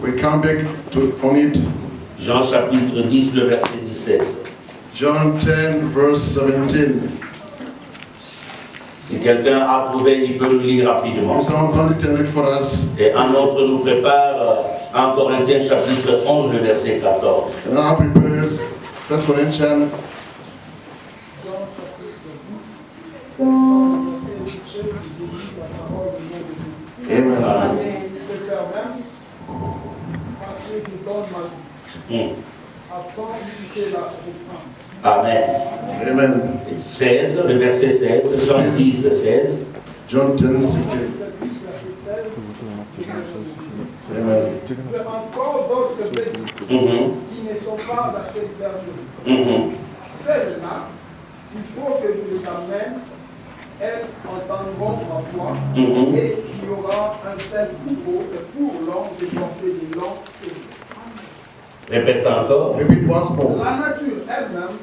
We come back on it. Jean chapitre 10, le verset 17. John 10, verse 17. Si quelqu'un a trouvé, il peut le lire rapidement. If someone found it, can read for us. Et un autre nous prépare 1 Corinthiens chapitre 11, le verset 14. And now prepares 1 Corinthians. Amen. Amen. Amen. 16, le verset 16, Jean 10, 16. John 10, 16. Amen. Encore d'autres bénis qui ne sont pas assez exagérées. Celles-là, il faut que je les amène, elles entendront ma voix, et il y aura un seul troupeau, et pour l'homme de porter des longs cheveux. Répète encore. Repeat once more. La nature elle-même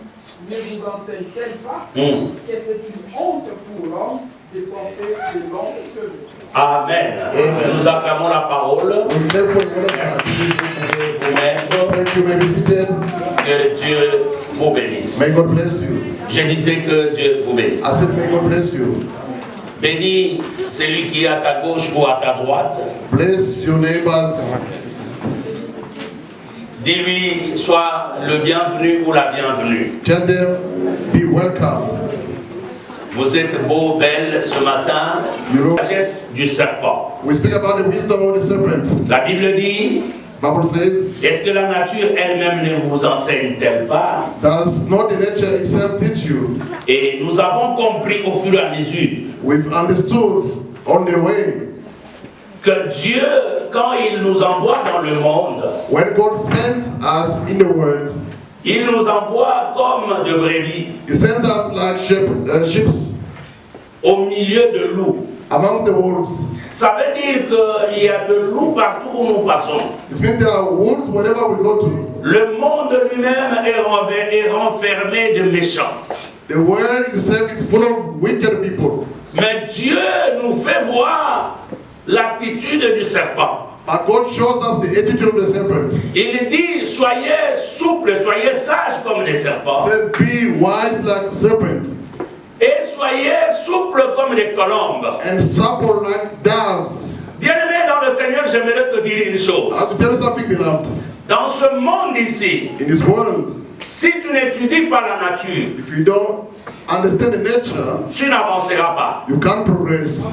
ne vous enseigne-t-elle pas que c'est une honte pour l'homme de porter des longs cheveux? Amen. Amen. Nous acclamons la parole. We clap for the word of Merci, God. vous pouvez vous mettre. Thank you, may be seated. Que Dieu vous bénisse. May God bless you. Je disais que Dieu vous bénisse. I said, may God bless you. Bénis celui qui est à ta gauche ou à ta droite. Bless your neighbors. Dis-lui, sois le bienvenu ou la bienvenue. Tell them, be welcomed. Vous êtes beau, belle ce matin. You know, La sagesse du serpent. we speak about the wisdom of the serpent. La Bible dit, Bible says, est-ce que la nature elle-même ne vous enseigne-t-elle pas? does not the nature itself teach you? Et nous avons compris au fur et à mesure We've understood on the way. que Dieu, quand il nous envoie dans le monde, When God sent us in the world, il nous envoie comme de brebis He sends us like sheep au milieu de loups. amongst the wolves. Ça veut dire qu'il y a de loups partout où nous passons. It means there are wolves wherever we go to. Le monde lui-même est renfermé de méchants. The world itself is full of wicked people. Mais Dieu nous fait voir l'attitude du serpent. But God shows us the attitude of the serpent. Il dit, soyez souples, soyez sages comme des serpents. He said, be wise like serpents Et soyez souples comme des colombes. and supple like doves. Bien-aimé dans le Seigneur, j'aimerais te dire une chose. I have to tell you something, beloved. Dans ce monde ici, In this world, si tu n'étudies pas la nature, if you don't understand the nature, tu n'avanceras pas. you can't progress.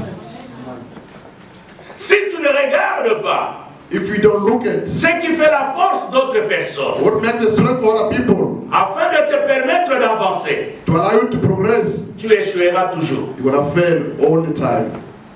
Si tu ne regardes pas If you don't look at ce qui fait la force d'autres personnes, what makes the strength for other people afin de te permettre d'avancer, to allow you to progress, tu échoueras toujours. you're going to fail all the time.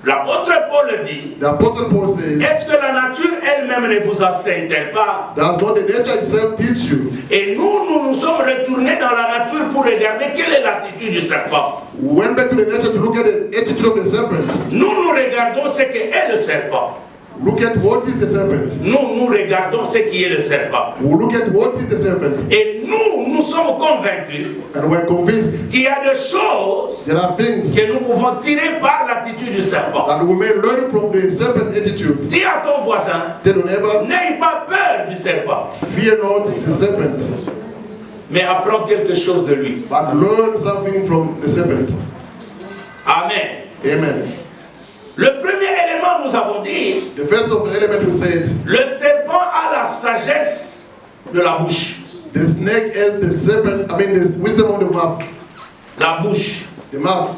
L'apôtre Paul dit, The Apostle Paul says, est-ce que la nature elle-même ne vous enseigne-t-elle pas? does not the nature itself teach you? Et nous nous sommes retournés dans la nature pour regarder quelle est l'attitude du serpent. We went back to the nature to look at the attitude of the serpent. Nous regardons ce qu'est le serpent. Look at what is the serpent. Nous regardons ce qui est le serpent. We look at what is the serpent. Et nous sommes convaincus And we're convinced qu'il y a des choses there are things que nous pouvons tirer par l'attitude du serpent. that we may learn from the serpent attitude. Dis à ton voisin, Tell your neighbor, n'aie pas peur du serpent, fear not the serpent, mais apprends quelque chose de lui. but learn something from the serpent. Amen. Amen. Le premier élément, nous avons dit, The first of the element we said, le serpent a la sagesse de la bouche. the snake has the serpent, the wisdom of the mouth. La bouche. The mouth.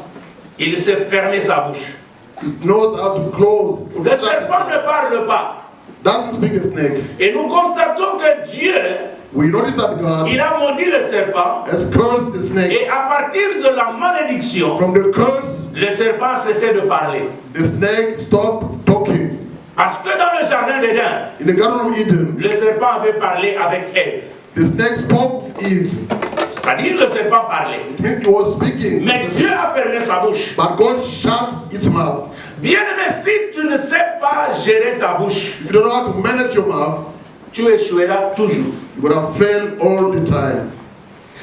Il sait fermer sa bouche. It knows how to close. Le serpent ne parle pas. Doesn't speak the snake. Et nous constatons que Dieu, We notice that God il a maudit le serpent. has cursed the snake. Et à partir de la malédiction, From the curse, le serpent cessait de parler. the snake stopped talking. Parce que dans le jardin d'Éden, In the Garden of Eden, le serpent avait parlé avec Ève. the snake spoke with Eve. C'est-à-dire le serpent parlait. It means he was speaking. Mais Dieu a fermé sa bouche. But God shut its mouth. Bien-aimé, si tu ne sais pas gérer ta bouche, If you don't know how to manage your mouth, tu échoueras toujours. you're going to fail all the time.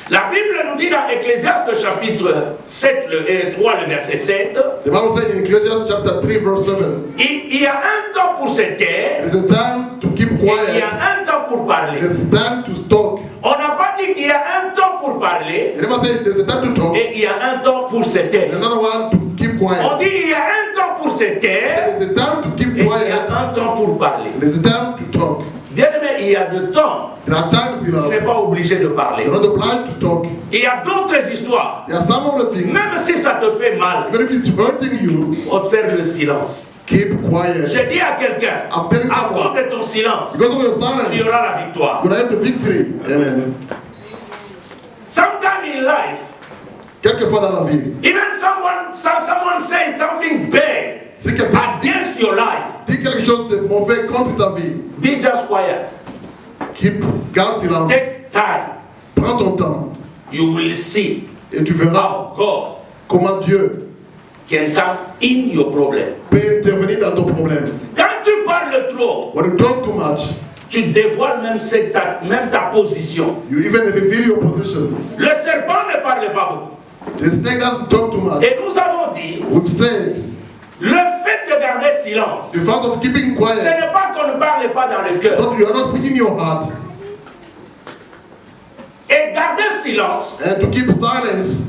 La Bible nous dit dans Ecclésiaste chapitre 7, 3, le verset 7, The Bible says in Ecclesiastes chapter 3 verse 7, il y a un temps pour se taire there is a time to keep keep Et il y quiet. a un temps pour parler. There's time to talk. On n'a pas dit qu'il y a un temps pour parler You never say there's a time to talk. et il y a un temps pour se And taire. another one to keep On quiet. dit il y a un temps pour se taire There's a time to keep et il y a quiet. un temps pour parler. There's a time to talk. Bien-aimé, il y a de temps. There are times, Tu n'es beloved, pas obligé de parler. you're not obliged to talk. Il y a d'autres histoires. There are some other things, Même si ça te fait mal, even if it's hurting you, observe le silence. keep quiet. Je dis à quelqu'un, I'm telling à cause someone, de ton silence, because of your tu silence, auras la victoire. you're going to have the victory. Amen. Sometime in life, Quelquefois dans la vie, even someone says something bad si quelqu'un against your life, dit quelque chose de mauvais contre ta vie, be just quiet. garde silence. Take time. Prends ton temps You will see et tu verras how God comment Dieu can come in your problem. peut intervenir dans ton problème. Quand tu parles trop, When you talk too much, tu dévoiles même ta position. you even reveal your position. Le serpent ne parle pas beaucoup. The snake doesn't talk too much. Et nous avons dit, We've said le fait de garder silence, the fact of keeping ce quiet, n'est pas qu'on ne parle pas dans le cœur. so you are not speaking your heart. Et garder silence, And to keep silence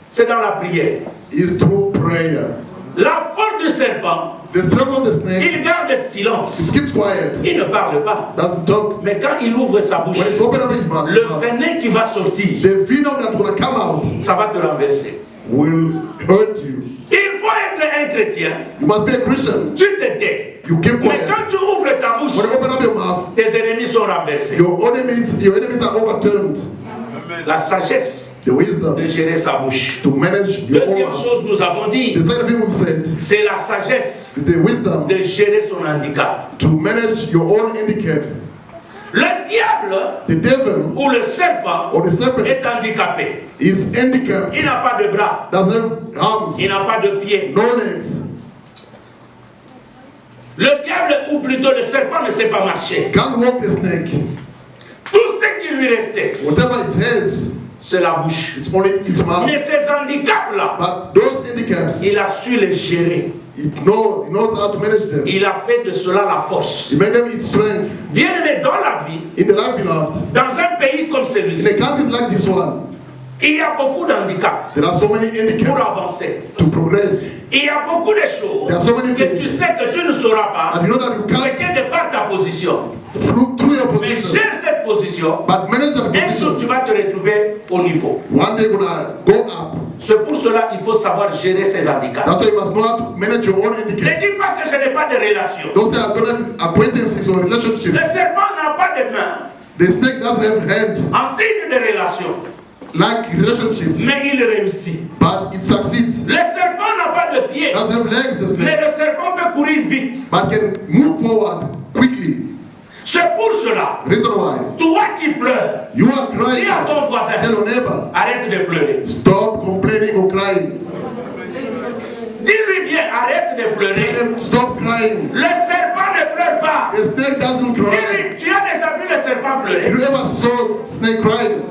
c'est dans la prière. is through prayer. La force du serpent, The strength of the snake, il garde silence. it keeps quiet, Il ne parle pas. doesn't talk. Mais quand il ouvre sa bouche, When it's open up his mouth, le venin qui va sortir, the venom that's going to come out ça va te renverser. will hurt you. Il faut être un chrétien. You must be a Christian. Tu te tais. You keep Mais quiet. quand tu ouvres ta bouche, When you open up your mouth, tes ennemis sont renversés. your enemies are overturned. La sagesse The wisdom de gérer sa bouche. to manage your own Deuxième mouth. chose, nous avons dit, The second thing we've said c'est la sagesse is the wisdom de gérer son handicap. to manage your own handicap. Le diable The devil ou le serpent or the serpent est handicapé. is handicapped, Il n'a pas de bras, doesn't have arms, il n'a pas de pieds. no legs. Le diable, ou plutôt le serpent, ne sait pas marcher. Can't walk the snake. Tout ce qui lui restait, Whatever it has, c'est la bouche. it's only its mouth. Mais ces handicaps-là, But those handicaps, il a su les gérer. he knows how to manage them. Il a fait de cela la force. He made them its strength. Bien aimé, dans la vie, In the life, beloved, dans un pays comme in celui-ci, a country like this one, il y a beaucoup d'handicaps there are so many pour handicaps avancer. to progress. Il y a beaucoup de choses There are so many que things. tu sais que tu ne sauras pas, And you know that you mais can't que de par ta position. through your Mais position. gère cette position, But manage your un jour tu position. vas te retrouver au niveau. One day you're gonna go up. C'est pour cela qu'il faut savoir gérer ses handicaps. That's why you must know how to manage your own Ne handicaps. dis pas que je n'ai pas de relation. Don't say I don't have acquaintances or Le relationships. serpent n'a pas de main The snake doesn't have hands en signe de relation, like relationships, mais il réussit. but it succeeds. Le serpent n'a pas de pieds, Doesn't have legs, the mais snake, le serpent peut courir vite. but can move forward quickly. C'est pour cela, Reason why? toi qui pleures, You are dis crying. à ton voisin, Tell your neighbor, arrête de pleurer. stop complaining or crying. Dis-lui bien, arrête de Tell pleurer. him, stop crying. Le serpent ne pleure pas. The snake doesn't cry. Dis-lui, tu as déjà vu le serpent pleurer. You ever saw snake crying?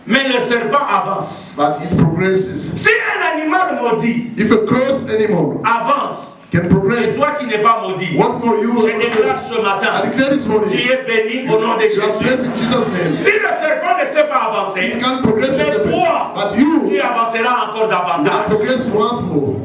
Mais le serpent avance. But it progresses. Si un animal maudit If a cursed animal avance, can et progress, toi qui n'es pas maudit, what more you je will déclare progress? ce matin, I declare this tu morning, es béni au nom de you are blessed Jésus. in Jesus' name. Si le serpent ne sait pas avancer, You can't progress the mais serpent, toi, but you tu avanceras encore will davantage. progress once more.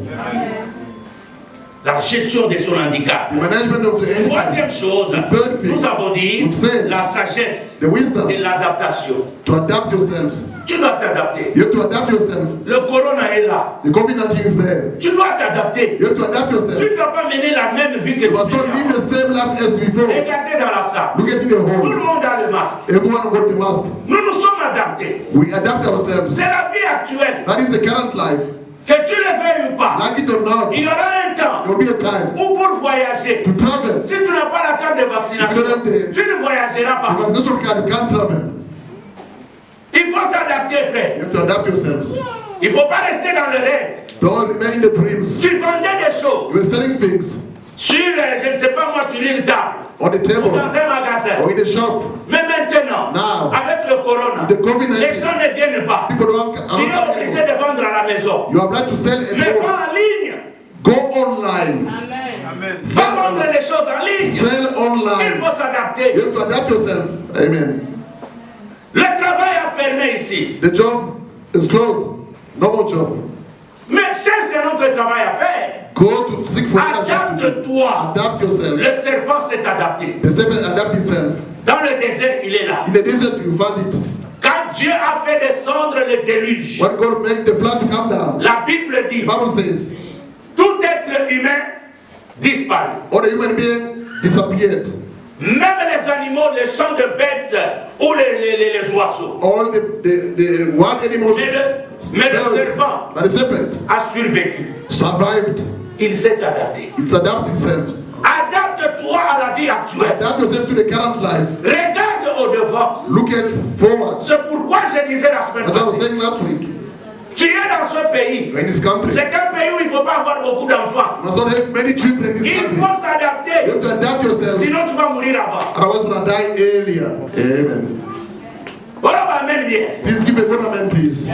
La gestion de son handicap. The management of the Troisième enemies, chose, the third thing, nous avons dit we've said, la sagesse the wisdom et l'adaptation. to adapt yourselves. Tu dois t'adapter. You have to adapt yourself. Le corona est là. The COVID-19 is there. Tu dois t'adapter. You have to adapt Tu yourself. ne dois pas mener la même vie que You tu must not faisais live avant. the same life as before. Regardez dans la salle. Look at in the Tout le home. monde a le masque. Everyone got the mask. Nous nous sommes adaptés. We adapt ourselves. C'est la vie actuelle. That is the current life. Que tu le veuilles ou pas, Like it or not, il y aura un temps there will be a time où pour voyager, to travel. si tu n'as pas la carte de vaccination, If you don't have the- tu ne voyageras The pas. vaccination card, you can't travel. Il faut s'adapter, You frère. have to adapt yourselves. Il ne faut pas rester dans le rêve. Don't remain in the dreams. Tu vendais des choses You are selling things sur, je ne sais pas moi, sur une table on the ou table dans un magasin. or in the shop. Mais maintenant, Now, avec le corona, the COVID-19, les gens ne viennent pas. people don't Tu are es not obligé coming. de vendre à la maison. You are obliged to sell Mais at pas home. en ligne. Go online. Pas vendre les choses en ligne. Sell Il online. faut s'adapter. You have to adapt yourself. Amen. Le travail a fermé ici. The job is closed. No more job. Mais c'est notre travail à faire. Go to seek for another job to do. Adapte-toi. Adapt yourself. Le serpent s'est adapté. The serpent adapt itself. Dans le désert, il est là. In the desert you found it. Quand Dieu a fait descendre le déluge, When God made the flood to come down, la Bible dit, the Bible says, tout être humain disparaît. all the human being disappeared. Même les animaux, les champs de bêtes ou les oiseaux. All the wild animals, Mais le serpent but the serpent a survécu. survived. Il s'est adapté. It's adapted itself. Adapte-toi à la vie actuelle. Adapt yourself to the current life. Regarde au devant. Look at forward. C'est pourquoi je disais la semaine As I was passée. saying last week, Tu es dans ce pays. in this country, C'est un pays où il ne faut pas avoir beaucoup d'enfants. you must not have many children in this Il country. faut You s'adapter. have to adapt yourself, Sinon tu vas mourir avant. otherwise you're gonna die earlier. Amen. Voilà, amen bien. Please give a good amen, please.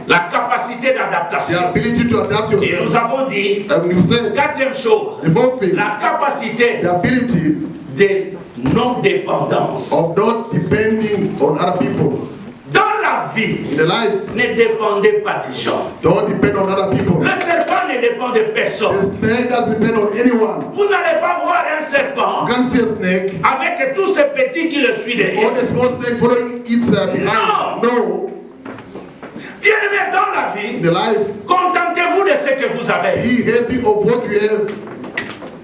La capacité The d'adaptation. ability to adapt Et nous yourself. avons dit, You say quatrième chose, the fourth thing, la capacité the ability de non-dépendance. of not depending on other people. Dans la vie, In the life, ne dépendez pas des gens. don't depend on other people. Le serpent ne dépend de The personne. snake doesn't depend on anyone. Vous n'allez pas voir un serpent You can't see a snake, avec tous ces petits qui le suivent derrière. or a small snake following it behind. No. Bien-aimé, dans la vie, In the life, contentez-vous de ce que vous avez. be happy of what you have.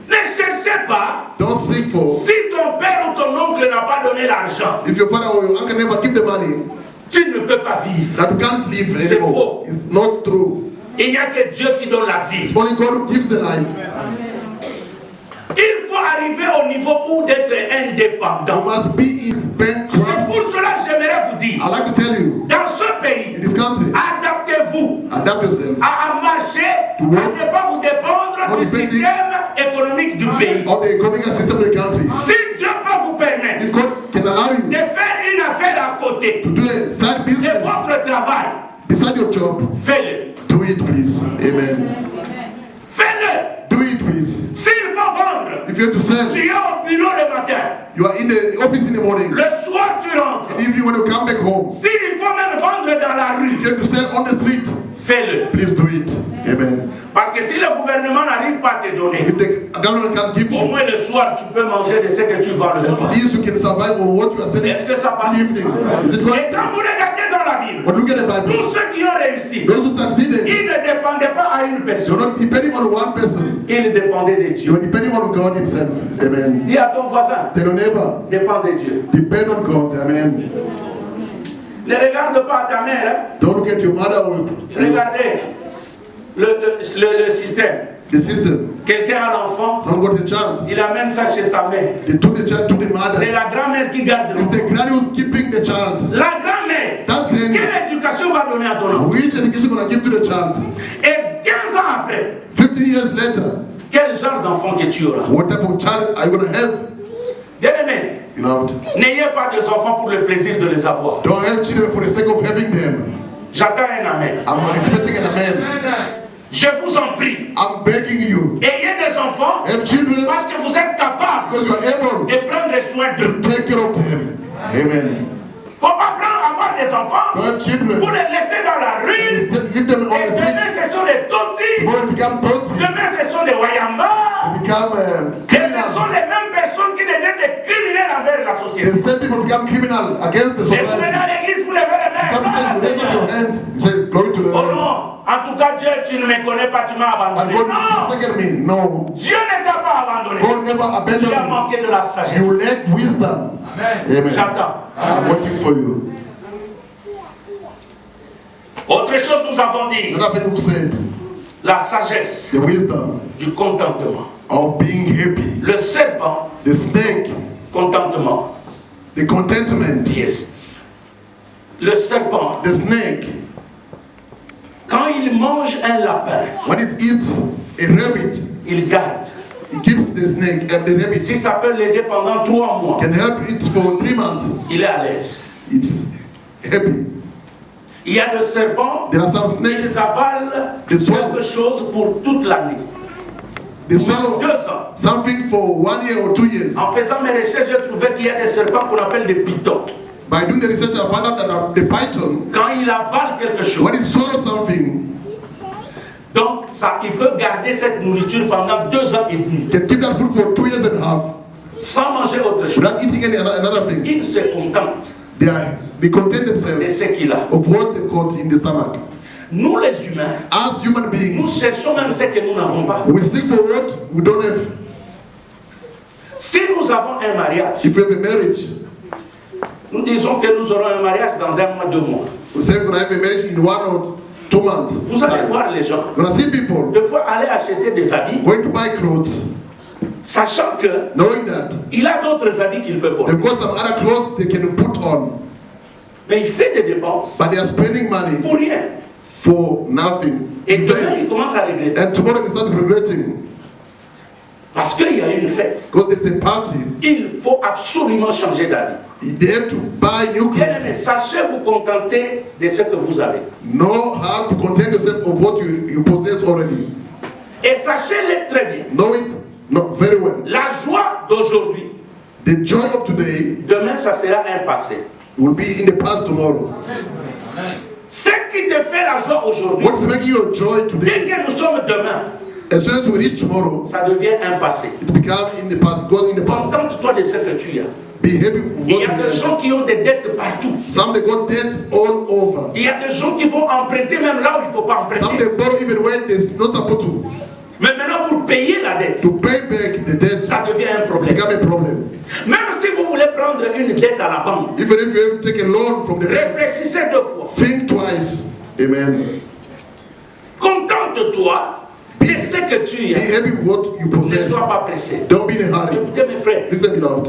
Ne cherchez pas Don't seek for. si ton père ou ton oncle n'a pas donné l'argent. If your father or your uncle never give the money, Tu ne peux pas vivre. that you can't live C'est anymore. faux. It's not true. Il n'y a que Dieu qui donne la vie. It's only God who gives the life. Il faut arriver au niveau où d'être You indépendant. must be his C'est bankrupt. pour cela que j'aimerais vous dire, I like to tell you, dans ce in pays, this country, adaptez-vous adapt yourself à marcher, à ne pas vous dépendre du système économique du pays. on the economic system of the country. Si Dieu peut vous permettre If God can allow de you faire une affaire à côté to do a side de business votre travail, beside your job, faites-le. do it, please. Amen. Faites-le. Do it, please. S'il faut vendre, If you have to sell, tu es au bureau le matin, you are in the office in the morning. le soir tu rentres. And if you want to come back home, S'il faut même vendre dans la rue, if you have to sell on the street, fais-le. please do it. Amen. Parce que si le gouvernement n'arrive pas à te donner, If the government can give au you, moins le soir tu peux manger de ce que tu vends le soir. at least you can survive on what you are selling Est-ce que ça in passe? the evening. Is it Et good? quand vous regardez dans la Bible, But look at the Bible. tous ceux qui ont réussi, Those who succeeded, ils ne dépendaient pas à une you're personne, not depending on one person. ils dépendaient de You're Dieu. depending on God Himself. Amen. Dis à ton voisin, Tell your neighbor, dépend de Dieu. depend on God. Amen. Ne regarde pas à ta mère, hein. Don't look at your mother or Regardez le système. the system. Quelqu'un a l'enfant, Someone got a child. il amène ça chez sa mère. They took the child to the C'est mother. la grand-mère qui garde It's l'enfant. the granny who's keeping the child. La grand-mère, That granny, quelle éducation va donner à ton enfant? which education gonna give to the child? Et 15 ans après, 15 years later, quel genre d'enfant que tu auras? what type of child are you gonna have? Bien-aimé, You know, n'ayez pas des enfants pour le plaisir de les avoir. don't have children for the sake of having them. J'attends un amen. I'm expecting an amen. Je vous en prie, I'm begging you, ayez des enfants have children parce que vous êtes capables because you are able de prendre soin d'eux. to take care of them. Amen. Faut pas avoir des enfants Don't have pour children. les laisser dans la rue. Instead, leave them on Et the street. demain, ce sont des Tutsis. Tomorrow they become toxic. Demain, ce sont des Wayamba. They become Et ce sont criminals. les mêmes personnes qui deviennent des criminels envers la société. The same people become criminal against the Et vous venez society. à l'église, vous levez les mains. Come to Ah, raise up your Seigneur. hands. You say, glory to the Oh Lord. non, en tout cas, Dieu, tu ne me connais pas, tu m'as And abandonné. God Non, forsaken me. No. Dieu ne t'a pas abandonné. God never Tu as abandoned me. manqué de la You sagesse. lack wisdom. Amen. J'attends. I'm waiting for you. Autre chose, nous avons dit Another thing we said, la sagesse the wisdom du contentement. of being happy. Le serpent, The snake, contentement. the contentment. Yes. Le serpent, The snake, quand il mange un lapin, when it eats a rabbit, il garde. it keeps the snake, the rabbit, Si ça peut l'aider pendant 3 mois, can help it for 3 months. il est à l'aise. It's happy. Il y a des serpents There are some qui snakes, avalent Des swans. quelque chose pour toute l'année. they Même swallow 2 ans. something for 1 year or 2 years. En faisant mes recherches, j'ai trouvé qu'il y a des serpents qu'on appelle des pitons. By doing the research, I found out that the python, Quand il avale quelque chose, when it swallows something, donc ça, il peut garder cette nourriture pendant 2 ans et demi, can keep that food for 2 years and a half sans manger autre chose. without eating another thing. Il se contente They contain de themselves ce qu'il a. of what they've got in the stomach. Nous les humains, As human nous beings, cherchons même ce que nous n'avons pas. we seek for what we don't have. Si nous avons un mariage, If we have a marriage, nous disons que nous aurons un mariage dans 1 mois, 2 mois. we say we're going to have a marriage in 1 or 2 months. Vous allez Time. voir les gens, We're going to see people des fois aller acheter des habits, going to buy clothes, sachant que knowing that il a d'autres habits qu'il peut porter. they've got some other clothes they can put on, Mais il fait des dépenses but they are spending money pour rien. for nothing. Et In demain, vain. il commence à regretter. And tomorrow they start regretting Parce qu'il y a une fête. because there's a party. Il faut absolument changer d'avis. They have to buy new Bien-aimés, clothes. sachez vous contenter de ce que vous avez. Know how to content yourself of what you possess already. Et sachez-le très bien. Know it not very well. La joie d'aujourd'hui, The joy of today demain, ça sera un passé. will be in the past tomorrow. Ce qui te fait la joie aujourd'hui, What's making your joy dès today? que nous sommes demain, As soon as we reach tomorrow, ça devient un passé. it becomes in the past, goes in the past. Contente-toi de ce que tu as. Be happy with Il what y you a des have. gens qui ont des dettes partout. Some they got debt all over. Il y a des gens qui vont emprunter même là où il ne faut pas Some emprunter. they borrow even when they're not supposed to. Mais maintenant, pour payer la dette, To pay back the debt, ça devient un it problème. become a problem. Même si vous voulez prendre une dette à la banque, Even if you have to take a loan from the bank, réfléchissez 2 fois. think twice. Amen. Contente-toi de ce que tu Be as. happy with what you Ne possess. sois pas pressé. Don't be in a hurry. Écoutez mes frères, Listen, beloved.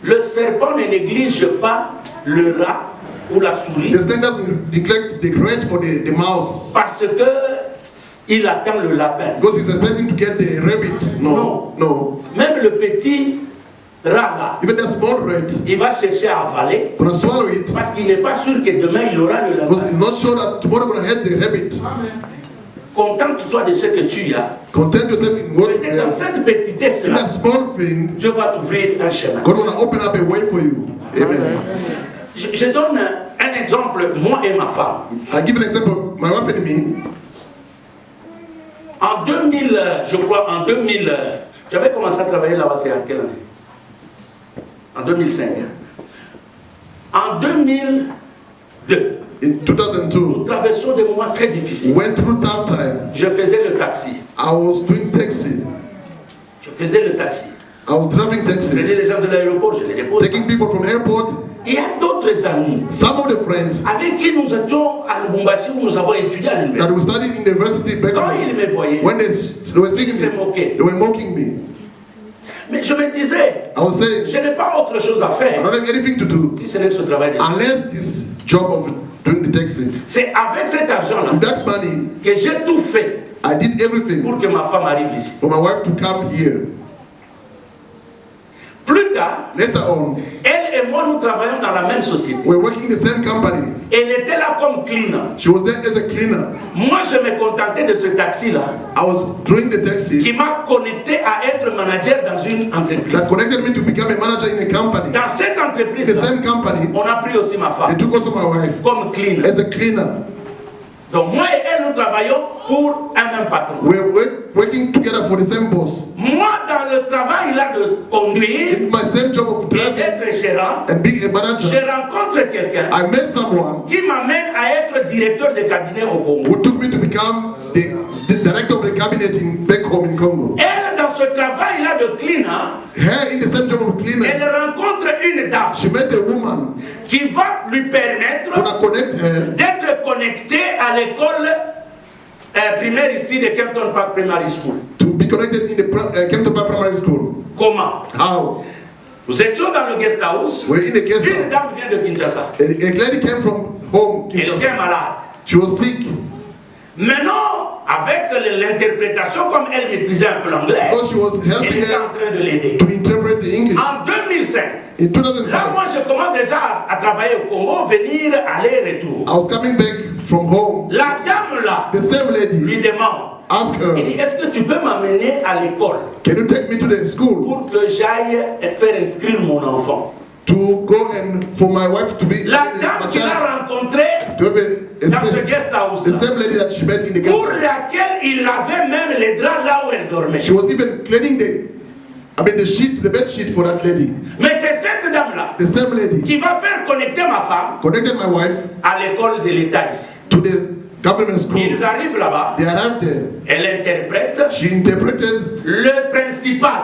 le serpent ne néglige pas le rat ou la souris The snake doesn't neglect the rat or the mouse parce que il attend le lapin. because he's expecting to get the rabbit. No, no. Même le petit rat là, Even the small rat, il va chercher à avaler gonna swallow it parce qu'il n'est pas sûr que demain il aura le because lapin. he's not sure that tomorrow gonna have the rabbit. Contente-toi de ce que tu as. Content yourself in what you Peut-être dans have. cette petitesse In là, that small thing, Dieu va t'ouvrir un chemin. God wanna open up a way for you. Amen. Je donne un exemple, moi et ma femme. I give an example. My wife and me. En 2000, je crois, j'avais commencé à travailler là-bas, c'est en quelle année? En 2005. En 2002, In 2002, nous traversons des moments très difficiles. went through tough time. Je faisais le taxi. I was doing taxi. Je faisais le taxi. I was driving Je taxi, prenais les gens de l'aéroport, je les dépose. taking people from airport. Il y a d'autres amis Some of the friends avec qui nous étions à Lubumbashi où nous avons étudié à that l'université. were studying in the university back Quand home, ils me voyaient, when they were seeing ils se me, moquaient. they were mocking me. Mais je me disais, I was saying, je n'ai pas autre chose à I faire don't have anything to do si ce n'est ce travail de unless this job of doing the taxi. C'est avec cet argent-là With that money, que j'ai tout fait I did everything pour que ma femme arrive ici. for my wife to come here. Plus tard, Later on, elle et moi, nous travaillons dans la même société. we were working in the same company. Elle était là comme cleaner. She was there as a cleaner. Moi, je me contentais de ce taxi-là I was doing the taxi qui m'a connecté à être manager dans une entreprise. that connected me to become a manager in a company. Dans cette In the entreprise-là, same company, on a pris aussi ma they femme took also my wife comme cleaner. as a cleaner. Donc moi et elle, nous travaillons pour un même patron. We were working together for the same boss. Moi, dans le travail là de conduire In my same job of et driving d'être gérant, and being a je manager, rencontre quelqu'un I met someone qui m'amène à être directeur de cabinet au Congo. who took me to become the director of the cabinet back home in Congo. Elle, dans ce travail-là de cleaner, Her in the same job of elle cleaner, rencontre une dame she met a woman qui va lui permettre who would connect her d'être connectée à l'école primaire ici de Kempton Park Primary School. to be connected in the Kempton Park Primary School. Comment? How? Nous étions dans le guest house. We're in the guest Une house. dame vient de Kinshasa. A lady came from home, Elle était Kinshasa. malade. She was sick Maintenant, avec l'interprétation, comme elle maîtrisait un peu l'anglais, because she was elle helping était en her train de l'aider. to interpret the English. En 2005, In là 2005, moi je commence déjà à travailler au Congo, venir, aller, retour. I was coming back from home, La dame là the same lady lui demande, asked il dit, her, est-ce que tu peux m'amener à l'école can you take me to the school pour que j'aille faire inscrire mon enfant? to go and for my wife to be La my dame qu'il child a rencontrée to have a dans ce space. guest house, The same lady that she met in the guest pour house. laquelle il avait même les draps là où elle dormait. She was even cleaning the sheet, the bed sheet for that lady. Mais c'est cette dame-là The same lady qui va faire connecter ma femme connected my wife à l'école de l'État ici. to the government school. Ils arrivent là-bas, They arrived there. elle interprète, She interpreted le principal,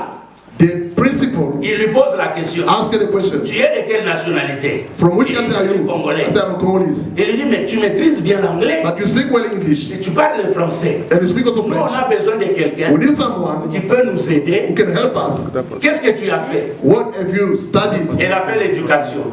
the principal, il lui pose la question, asked her the question, tu es de quelle nationalité? from which Il country dit, are je suis you? congolais. I said, I'm Congolese. Il lui dit, mais tu maîtrises bien l'anglais But you speak well English et tu parles le français. and you speak also Nous, on French. a besoin de quelqu'un We need someone qui peut nous aider. who can help us. Qu'est-ce que tu as fait? What have you studied? Elle a fait l'éducation,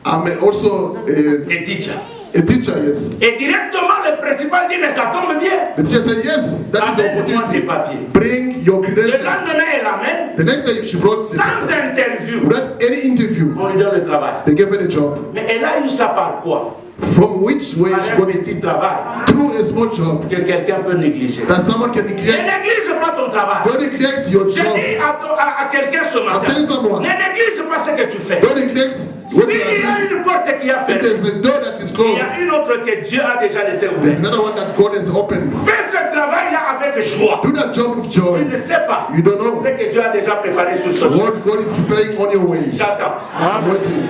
I'm also et teacher. a teacher, yes. Et directement, le principal dit, mais ça tombe bien. The teacher said, yes, that is the Amène-moi tes opportunity. papiers. Bring your Le credentials. lendemain, elle amène, The next day she brought the sans paper. interview. Without any interview, On lui donne le travail. they gave her the job. Mais elle a eu ça par quoi? From which way Par she un got petit it? travail Through a small job que quelqu'un peut négliger. that someone can Ne neglect. néglige pas ton travail. Don't neglect your Je job. dis à quelqu'un ce matin, telling someone. ne néglige pas ce que tu fais. Don't neglect S'il what you y are a doing. une porte qui a If fermée, there's a door that is il y closed, a une autre que Dieu a déjà laissée there's ouverte. another one that God has opened. Fais ce travail-là avec joie. Do that job with Tu joy. ne sais pas You don't know ce que Dieu a déjà préparé sur ce chemin. what God is preparing on your way. J'attends. I'm waiting.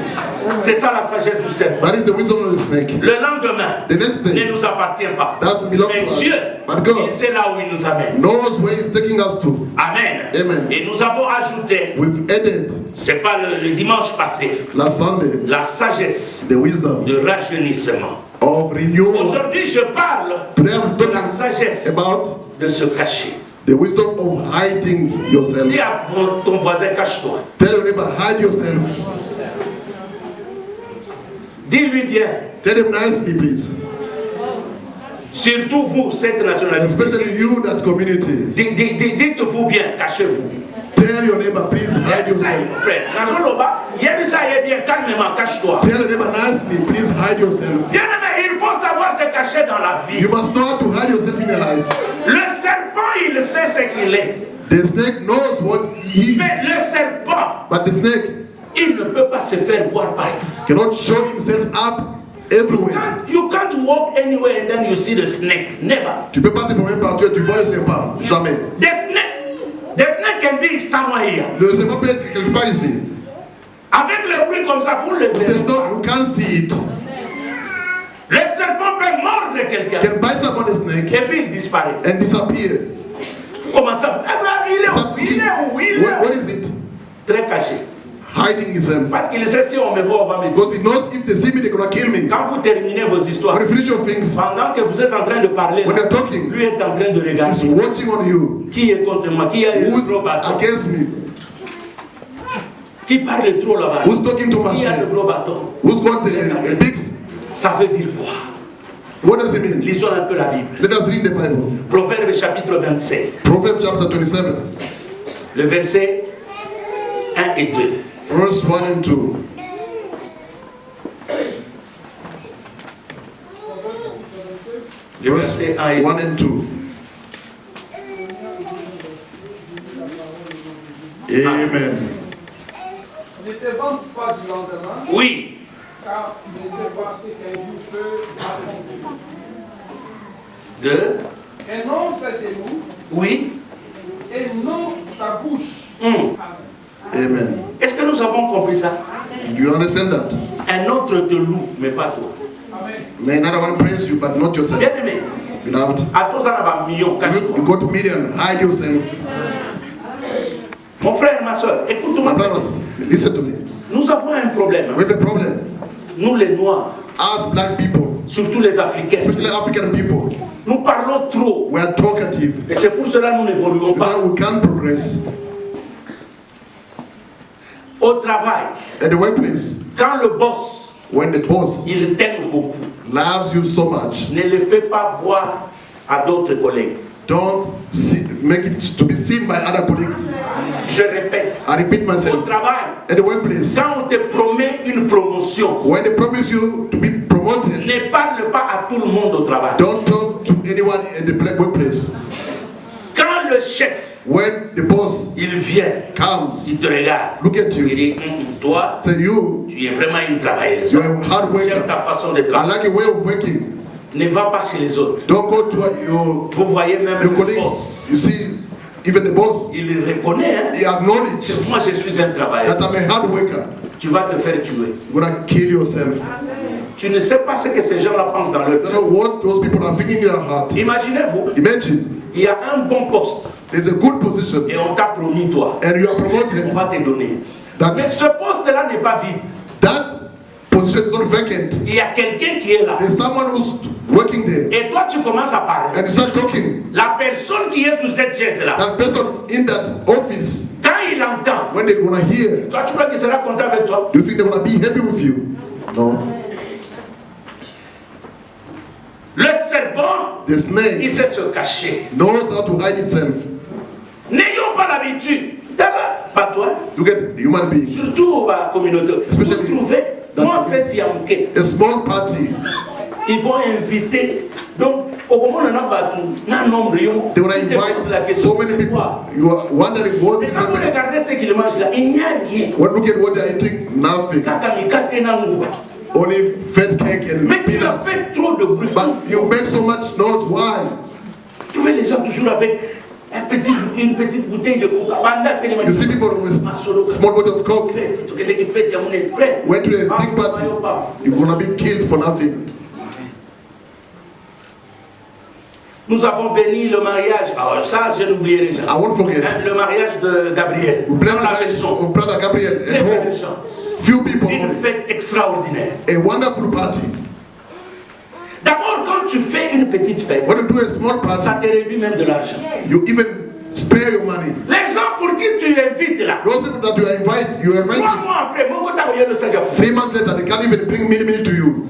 C'est ça la sagesse du serpent. That is the wisdom of the snake. Le lendemain The next ne day, nous appartient pas. doesn't belong Mais to us. Dieu, But God il sait là où il nous amène. knows where He's taking us to. Amen. Amen. Et nous avons ajouté, We've added c'est pas le dimanche passé, last Sunday la sagesse the wisdom de rajeunissement. of renewal. Aujourd'hui, je parle Today I'm de la talking sagesse about de se cacher. the wisdom of hiding yourself. Dis à ton voisin, cache-toi. Tell your neighbor, hide yourself. Dis-lui bien, Tell him nicely, please. surtout vous, cette nationalité. Especially you, that community. Dites-vous bien, cachez-vous. Tell your neighbor, please hide yourself. Frère, Nazoloba, Yebisa est bien, calmement, cache-toi. Tell your neighbor nicely, please hide yourself. Bien aimé, il faut savoir se cacher dans la vie. You must know how to hide yourself in your life. Le serpent, il sait ce qu'il est. The snake knows what he is, Mais le serpent, but the snake il ne peut pas se faire voir partout. cannot show himself up everywhere. You can't walk anywhere and then you see the snake. Never. Tu peux pas te promener partout et tu vois le serpent. Jamais. The snake can be somewhere here. Le serpent peut être quelque part ici. Avec le bruit comme ça, vous le If verrez. there's no, you can't see it. Le serpent peut mordre quelqu'un. Can bite someone a snake Et puis il disparaît. and disappear. Comment ça? Ah, là, il est Stop où? Il looking. est où? Il est What où? is it? Très caché. Hiding himself. Parce qu'il sait si on me voit, on va me tuer. Because he knows if they see me, they're gonna kill me. Quand vous terminez vos histoires, When you finish your things, pendant que vous êtes en train de parler, when là, they're talking, lui est en train de he's regarder. watching on you. Qui est contre moi? Qui a le Who's gros bâton? against me? Qui parle trop là-bas? Who's talking too much Qui a le here? gros bâton? Who's got a big... Ça veut dire quoi? What does it mean? Lisons un peu la Bible. Let us read the Bible. Proverbe chapitre 27, Proverbs chapter 27, le verset 1 et 2. verse 1 and 2. Le verset 1 et 2. 1 and 2. Amen. Ne te vante pas du lendemain, Oui, car tu ne sais pas ce qu'un jour peut affronter. 2. Un nom fait tes mots, Oui. et non ta bouche. Hum. Amen. Amen. Est-ce que nous avons compris ça? Do you understand that? Un autre te loue, mais pas toi. Amen. May another one praise you, but not yourself. Bien aimé, Beloved, à tous en avoir million, you cache-toi. go to million, hide yourself. Mon frère, ma soeur, My écoute-moi. brothers, listen to me. Nous avons un problème. We have a problem. Nous les Noirs, As black people, surtout les Africains, especially African people, nous parlons trop. we are talkative. Et c'est pour cela que nous n'évoluons That's pas. why we can't progress. Au travail, At the workplace, quand le boss, when the boss il t'aime beaucoup, loves you so much, ne le fais pas voir à d'autres collègues. don't make it to be seen by other colleagues. Je répète, I repeat au myself. travail, At the workplace, quand on te promet une promotion, when they promise you to be promoted, promoted, Ne parle pas à tout le monde au travail. don't talk to anyone at the workplace. Quand le chef, When the boss il vient, comes, il te regarde, look at il you, dit, toi, say you, tu es vraiment une travailleuse. you're a hard J'aime worker. ta façon de I travailler. like your way of working. Ne va pas chez les autres. Don't go to your Vous voyez même le boss, colleagues. You see, even the boss, il reconnaît, hein, he acknowledge que moi je suis un travailleur. that I'm a hard worker. Tu vas te faire tuer. You're gonna kill yourself. Tu ne sais pas ce que ces gens-là pensent dans leur You don't know what those people are thinking in their heart. Imaginez-vous, Imagine, il y a un bon poste there's a good position et on t'a promis toi. and you are On promoted. va te donner. Mais That, ce poste-là n'est pas vide. that position is not vacant. Il y a quelqu'un qui est là. There's someone who's working there. Et toi, tu commences à parler. And you start talking. La personne qui est sous cette chaise-là, That person in that office, quand il entend, when they're gonna hear, toi, tu crois qu'il sera content avec toi? do you think they're gonna be happy with you? No. Le serpent, The il snake sait se cacher. knows how to hide itself. N'ayons pas l'habitude. D'abord, pas toi, Look at the human beings. surtout la communauté. Especially Vous trouvez, that- moi, en fait, Yamouké, A small party, ils vont inviter. Donc, au moment où on a battu, un nombre, they will ils te posent la invite question. so many c'est people. quoi? You are wondering what Mais is quand vous happening. regardez ce qu'ils mangent là, il n'y a rien. Well, look at what they're eating. Nothing. Kaka mikate na nguba. Only fat cake and Mais tu as peanuts. fait trop de bruit. But you make so much noise. Why? Tu vois les gens toujours avec une petite bouteille de coca. You see people with small bottle of coke. Went to a big party. You're gonna be killed for nothing. Nous avons béni le mariage. Alors ça, je n'oublierai jamais. I won't forget. Le mariage de Gabriel. We bless Dans the la marriage maison. of Brother Gabriel Très at peu de home. gens. Few people. Une fête extraordinaire. A wonderful party. D'abord, quand tu fais une petite fête, When you do a small ça party, te réduit même de l'argent. you even spare your money. Les gens pour qui tu invites là, Those people that you 3 invite, mois après, mon gars, t'as le Singapour. 3 months later, they can't even bring mini to you.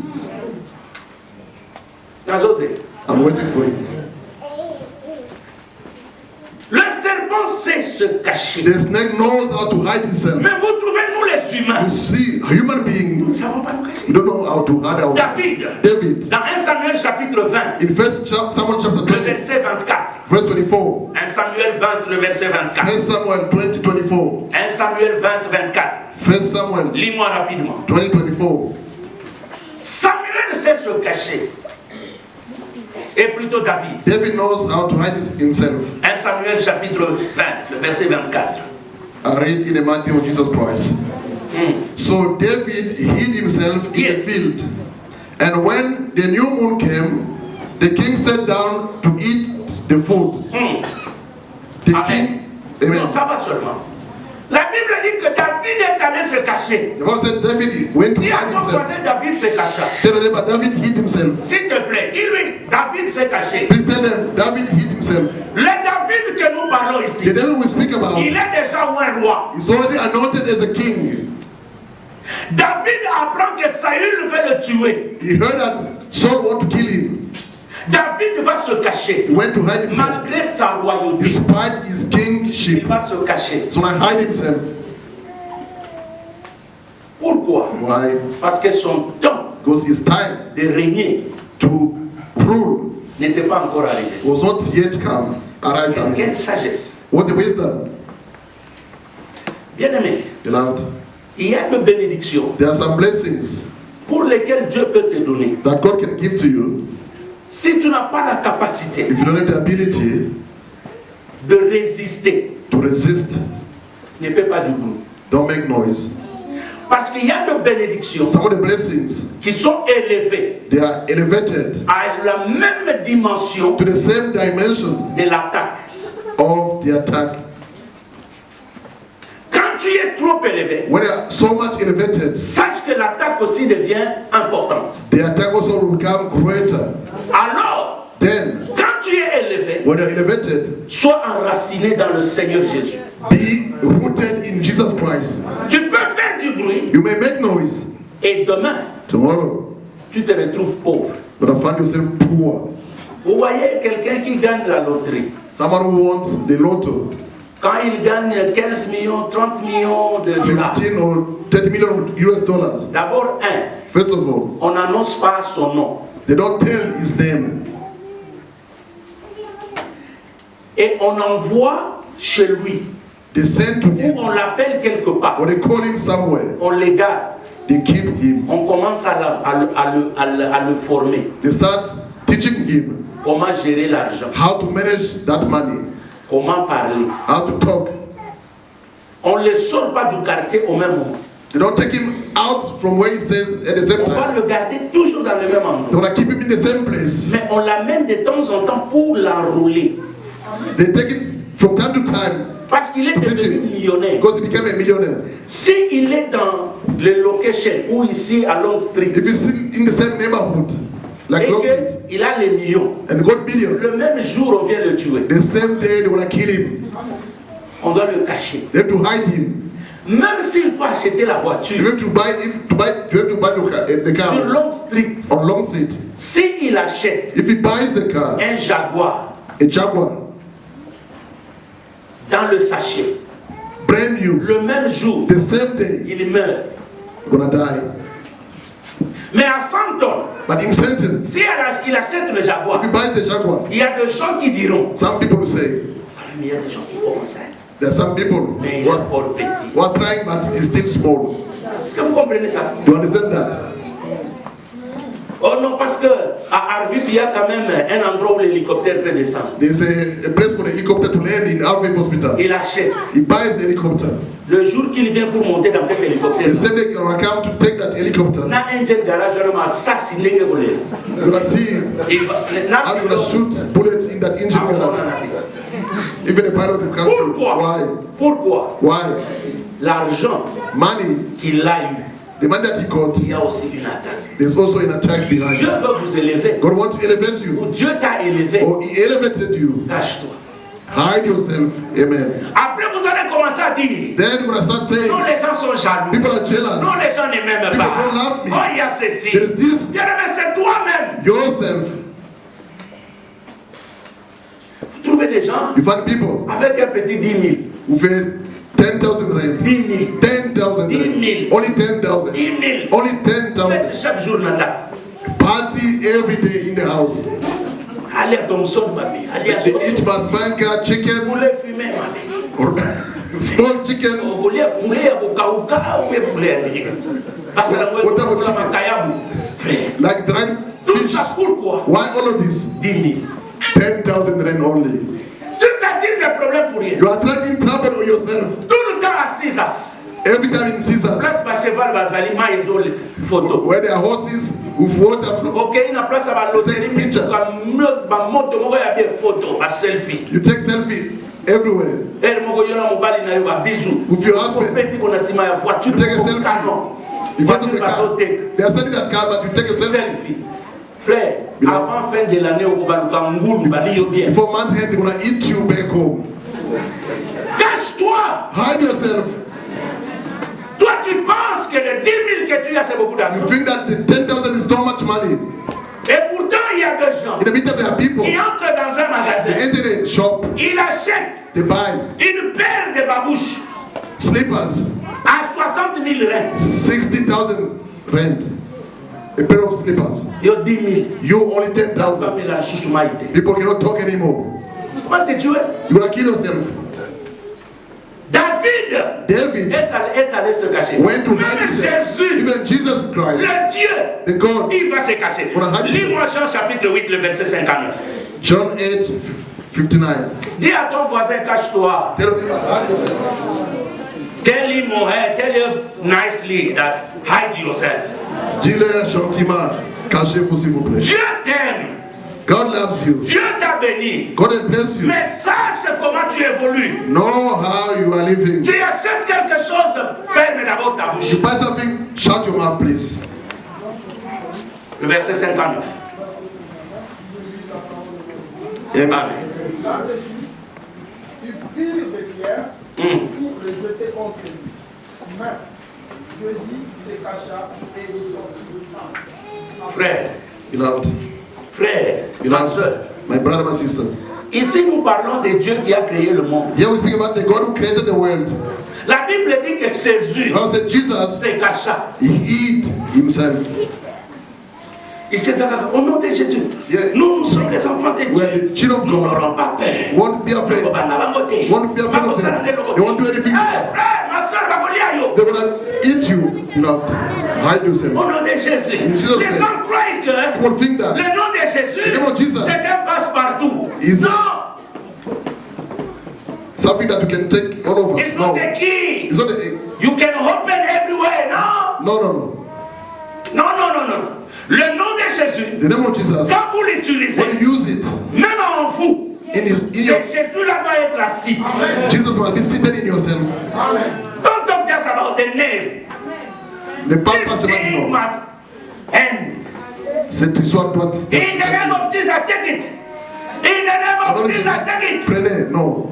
I'm waiting for you. Le serpent sait se cacher. The snake knows how to hide itself. Mais vous trouvez, nous les humains, You see, a human nous being, ne savons pas nous cacher. we don't know how to hide ourselves. David, Dans 1 Samuel chapitre 20, in First Samuel chapter le 20, verset 24. verse 24. 1 Samuel 20, le verset 24. 1 Samuel 20, 24. 1 Samuel 20, 24. 1 Samuel Lis-moi rapidement. 20, 24. Samuel sait se cacher. Et plutôt David. David knows how to hide himself. 1 Samuel chapitre 20, le verset 24. I read in the mighty name of Jesus Christ. So David hid himself in the Yes. field. And when the new moon came, the king sat down to eat the food. The Amen. king, Non, amen. ça va seulement. La Bible dit que David est allé se cacher. The Bible said David went to Dis à hide ton himself. voisin, David se cacha. Tell them about David hid himself. S'il te plaît, dis-lui, David s'est caché. Please tell them David hid himself. Le David que nous parlons The ici, David we speak about il est déjà un roi. is already anointed as a king. David apprend que Saül veut le tuer. He heard that Saul want to kill him. David va se cacher. He went to hide himself. Malgré sa royauté, Despite his il kingship, va se cacher. so I hide himself. Pourquoi? Why? Parce que son temps Because his time de régner to rule n'était pas encore arrivé. was not yet arrived. I Quelle mean, sagesse. what the wisdom, Bien-aimé, beloved. il y a de bénédictions There are some blessings pour lesquelles Dieu peut te donner. that God can give to you Si tu n'as pas la capacité if you don't have the ability de résister, to resist. ne fais pas du bruit. Don't make noise. Parce qu'il y a de bénédictions Some of the blessings, qui sont élevées they are elevated à la même dimension to the same dimension de l'attaque. of the attack. Quand tu es trop élevé, When they are so much elevated, sache que l'attaque aussi devient importante. the attack also will become greater. Alors, Then, quand tu es élevé, when they are elevated, sois enraciné dans le Seigneur Jésus. be rooted in Jesus Christ. Tu peux faire du bruit You may make noise et demain, tomorrow, tu te retrouves pauvre. but I find yourself poor. Vous voyez quelqu'un qui gagne la loterie. Someone who wants the lotto, Quand il gagne 15 millions, 30 millions de dollars, 15 or 30 million US dollars. d'abord, First of all, on n'annonce pas son nom. they don't tell his name. Et on envoie chez lui. They send to Ou him, on l'appelle quelque part. or they call him somewhere. On les garde. They keep him. On commence à le former. They start teaching him Comment gérer l'argent. how to manage that money, Comment parler. how to talk. On ne le sort pas du quartier au même moment. They don't take him out from where he stays at the same On va time. le garder toujours dans le même They endroit. want to keep him in the same place. Mais on l'amène de temps en temps pour l'enrôler. They take him from time to time Parce qu'il est to teach devenu him millionnaire. because he became a millionaire. S'il est dans le location ou ici à Long Street If he's still in the same neighborhood, like et Long Street, qu'il a les millions, and got million, le même jour on vient le tuer. the same day they want to kill him. On doit le cacher. They have to hide him. Même s'il faut acheter la You voiture have to buy the sur car Long Street, on Long Street. s'il achète If he buys the car, un Jaguar a Jaguar, dans le sachet, brand new, le même jour, the same day, il meurt. you're gonna die. Mais à 100 tonnes, But in sentence, si il achète le if Jaguar, he buys the Jaguar, il y a des gens qui diront, some people will say, il y a des gens qui commencent à there are some people mais il who est are, fort petit. who are trying, but it's still small. Est-ce que vous comprenez ça? Do you understand that? Oh non, parce que à Arvip, il y a quand même un endroit où l'hélicoptère peut descendre. There's a place for the helicopter to land in Arvip Hospital. Il achète. He buys the helicopter. Le jour qu'il vient pour monter dans cet hélicoptère, The same day he's gonna come to take that helicopter. na un jet garage vraiment assassiné que vous l'avez. You're gonna see how they're gonna shoot bullets in that engine garage. Even the pilot will come say, Pourquoi? why? Pourquoi? Why? L'argent Money, qu'il a eu, the money that he got, il y a aussi une attaque. there's also an attack behind Dieu it. veut vous élever. God wants to elevate Ou you, Dieu t'a élevé. or he elevated you. Cache-toi. Hide yourself. Amen. Après, vous allez commencer à dire, Then you're gonna start saying, non, les gens sont jaloux. people are jealous. Non, les gens ne m'aiment People pas. don't love me. Oh, il y a ceci. There is this. Bien aimé, c'est toi-même. Yourself. Vous trouvez des gens You find people avec un petit 10 000. who pay 10,000 rand. 10 000. 10,000 10,000. rand. Only 10,000. 10 000. Only Faites 10,000. chaque jour, Nanda. Party every day in the house. Allez à Thomson, mamie. Allez à They Soso. eat basmanka, chicken, Poulet fumé, mamie. or small chicken. Vous voulez poulet à Bokauka ou bien poulet à Nigé? Parce que la What type of chicken? Makayabu. Frère. Like dried Tout fish. ça pourquoi? Why all of this? 10 000. 10,000 rand only. Tu t'attires des problèmes pour rien. You are attracting trouble on yourself. Tout le temps à Cisas. Every time in Caesars, Place par cheval, bazali, ma izole photo. where there are horses with water flow, Ok, il y a place à la loterie, mais tu as moto, il y a des photos, ma selfie. you take selfie everywhere. Et moko yona mobali na yo ba bisou. With your husband. Petit qu'on a sima ya voiture. Take a moko selfie. canon. In front of Voiture the car. bazotek. They are selling that car, but you take a selfie. Selfie. Frère, Beloved. avant fin de l'année, on va nous ngulu, bali yo bien. Before month end, they're gonna eat you back home. Cache-toi. Hide yourself. Toi, tu penses que les 10 000 que tu as, c'est beaucoup You d'argent. think that the 10,000 is so much money. Et pourtant, il y a des gens In the meantime, there are people. qui entrent dans un They magasin. enter the shop, Ils achètent they buy une paire de babouches slippers, à 60 000 rand. 60,000 rand. A pair of slippers. Yo 10 000. You only 10,000. Mais la chouchoumaïté. People cannot talk anymore. Comment te tuer? You're gonna kill yourself. David David est allé se cacher. went to hide Même himself. Jésus, Even Jesus Christ, le Dieu, the God. il va se cacher. Pour la hide Lis-moi Jean chapitre 8, le verset 59. John 8, 59. Dis à ton voisin, cache-toi. Tell people, hide yourself. Tell him or her, tell him nicely that hide yourself. Dis-le gentiment, cachez-vous s'il vous plaît. Dieu t'aime. God loves you. Dieu t'a béni. God has blessed you. Mais sache comment tu évolues. Know how you are living. Tu achètes quelque chose, ferme d'abord ta bouche. You buy something, shut your mouth, please. Le verset 59. Amen. Amen. Là-dessus, ils prirent des pierres pour le jeter contre lui. Mais Jésus se cacha et il sortit du temple. Frère, Beloved, frère, ma soeur. beloved, my brother, my sister. Ici, nous parlons de Dieu qui a créé le monde. Here we speak about the God who created the world. La Bible dit que Jésus Now said Jesus, se cacha. he hid Il himself. Il s'est dit, au nom de Jésus, Yeah. nous sommes les enfants de We are Dieu. the children of Nous God. n'aurons pas peur. Won't be afraid. Won't Won't be afraid of them. They won't do anything to us. They will eat you. You know, hide yourself. Au nom de Jésus. In Jesus' Les name. gens croient que People think that le nom de Jésus, The name of Jesus c'est un passe-partout. is Non, something that you can take all over. it's No, not a key. it's not a, You can open everywhere. No, no, no, no. non, non, non, non. Le nom de Jésus, The name of Jesus, quand vous l'utilisez, when you use it, même en vous, in your, Jésus-là doit être assis. Jesus must be seated in yourself. Don't talk just about the name. Ne parle This pas seulement du thing nom. must end. Cette histoire doit In the name of Jesus, take it. In the name of Jesus, take it. Prenez, no.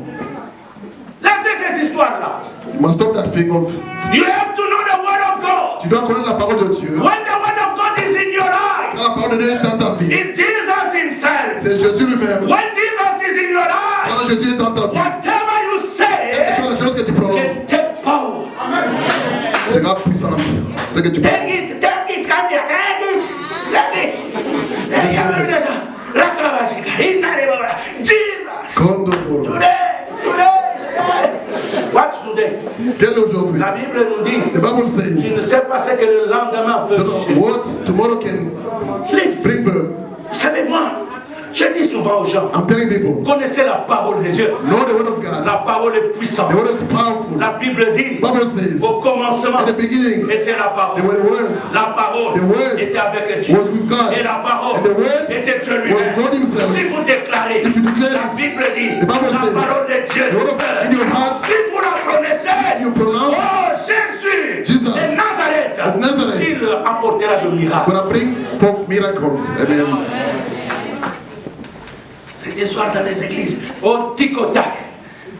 Laissez cette histoire-là. You must stop that thing of. You have to know the word of God. Tu dois connaître la parole de Dieu. When the word of God is in your life, Quand la parole de Dieu est dans ta vie, it's Jesus himself. c'est Jésus lui-même. When Jesus is in your life, Quand Jésus est dans ta vie, whatever you say les choses que tu prononces can take power. sera puissante. Ce que tu Take prononces. it, take it, take it, take it. Il y a même des gens. Rakabashika, Inareba, Jesus. Condoro. Today. What today? Quel est aujourd'hui? La Bible nous dit, The Bible tu says, ne sais pas ce que le lendemain peut changer. what tomorrow can Live. bring birth. Vous savez, moi, je dis souvent aux gens, I'm telling people, connaissez la parole de Dieu. know the word of God. La parole est puissante. The word is powerful. La Bible dit, The Bible says, au commencement in the beginning, était la there parole. was the word, La parole The word était avec Dieu. was with God. Et la parole And the word était Dieu was lui-même. God himself. Si vous déclarez, If you declare la it, Bible dit, the Bible la says, parole de Dieu. the word of in your heart, Si vous la prononcez, if you pronounce oh Jésus Jesus de Nazareth, of Nazareth, il apportera de miracles. gonna bring forth miracles. Amen. Cette histoire dans les églises, au tic-au-tac.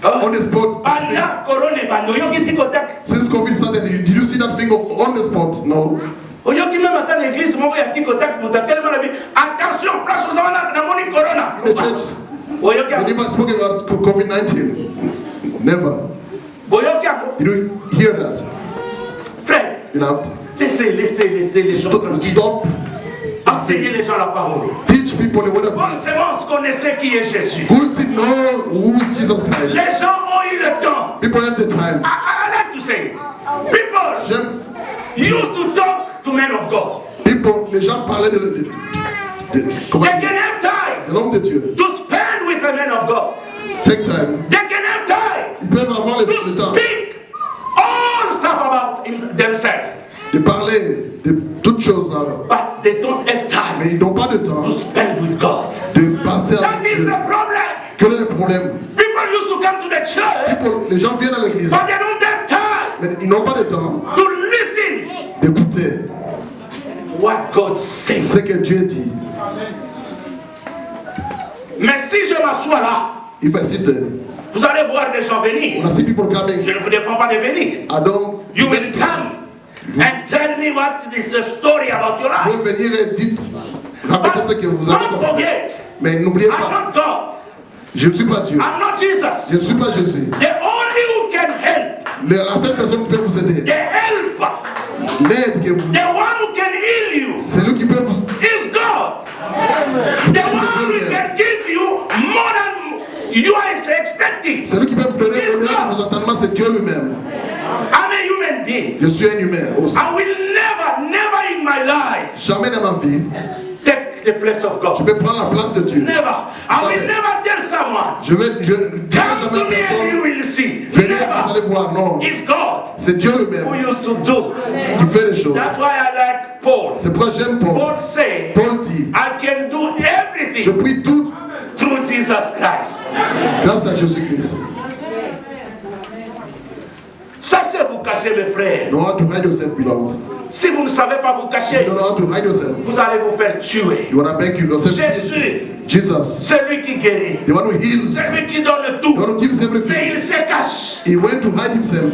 On the spot. Pendant Corona, bando, yoki tic-au-tac. Since COVID started, did you see that thing on the spot? No. Oyoki même attend l'église, mon gars, tic-au-tac, pour tellement la vie. Attention, place aux gens dans mon Corona. In the church, Oyoki, they never spoke about COVID-19. Never. Oyoki, Did you hear that? frère, You know, laissez les gens tranquilles. stop. Enseignez les gens la parole. Teach people the word of God. Forcément, on connaissait qui est Jésus. Who still know who is Jesus Christ? Les gens ont eu le temps. People have the time. I like to say it. People J'aime- used to talk to men of God. People, les gens parlaient comment They dire, can have time de l'homme de Dieu. to spend with a man of God. Take time. They can have time Ils peuvent avoir le to temps speak all stuff about themselves. de parler de toutes choses, But they don't have time mais ils n'ont pas de temps to spend with God. de passer That avec is Dieu. the problem. Quel est le problème? People used to come to the church, People, les gens viennent à l'église, but they don't have time mais ils n'ont pas de temps to listen d'écouter what God says. ce que Dieu dit. Mais si je m'assois là, If I sit there, vous allez voir des gens venir. when I see people coming, Je ne vous défends pas de venir. I don't. You will come and tell me what is the story about your Vous life. pouvez venir et dites, rappelez ce que vous avez Don't compris. forget, Mais n'oubliez I'm pas, not God. je ne suis pas Dieu. I'm not Jesus. Je ne suis pas Jésus. The only who can help, La seule personne qui peut vous aider, the helper, l'aide que vous, the one who can heal you c'est lui qui peut vous. is God. The one who can give you more than you are expecting. C'est lui qui peut vous donner au-delà de vos entendements, c'est Dieu lui-même. I'm a human being. Je suis un humain aussi. I will never in my life Jamais dans ma vie, take the place of je God. vais prendre la place de Dieu. Never. I will Jamais. never tell someone, Je ne dirai come jamais to à me and you personne, will see. venez, vous allez Never. voir. Non, It's God c'est Dieu who lui-même used to do. qui fait les choses. That's why I like Paul. C'est pourquoi j'aime Paul. Paul say, Paul dit, I can do je everything prie tout through Jesus Christ. grâce à Jésus-Christ. Sachez vous cacher, mes frères. You know how to hide yourself, beloved. Si vous ne savez pas vous You cacher, don't know how to hide yourself. vous allez vous faire tuer. You want to make yourself Jésus. killed. Jesus, Celui qui guérit, the one who heals, celui qui donne the tout, one who gives mais everything. il se cache. He went to hide himself.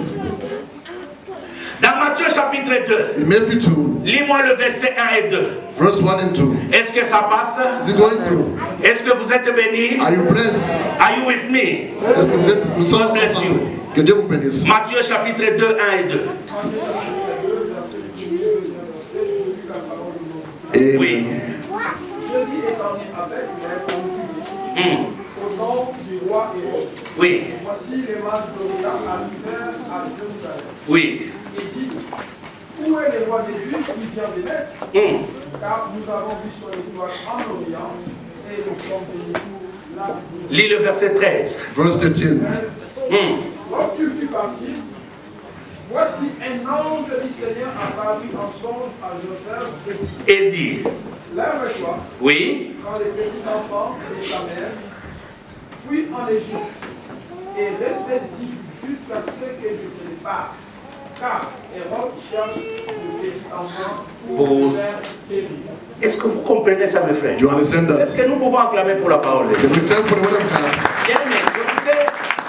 Dans Matthieu chapitre 2, In Matthew 2, lis-moi le verset 1 et 2. verse 1 and 2. Est-ce que ça passe? Is it going through? Est-ce que vous êtes bénis? Are you blessed? Are you with me? Est-ce que vous êtes, nous sommes God bless ensemble? you. Que Dieu vous bénisse. Matthieu chapitre 2, 1 et 2. Amen. Oui. Jésus est venu avec les conjugués au nom du roi Hérode. Oui. Voici les mages d'Orient arrivèrent à Jérusalem. Oui. Et dit, où est le roi des Juifs qui vient de naître? Car nous avons vu son étoile en Orient et nous sommes venus pour la bénir. Lis le verset 13. Verse 13. Lorsqu'il fut parti, voici un ange du Seigneur apparut en songe à Joseph et dit, Et dit. lève-toi, Oui. quand les petits enfants et sa mère fuient en Égypte et restez ici jusqu'à ce que je te les parle. Car Hérode cherche le petit enfant pour le faire périr. Est-ce que vous comprenez ça, mes frères? Do you understand Est-ce that? que nous pouvons acclamer pour la parole? Can we clap for the word of God? Bien aimé,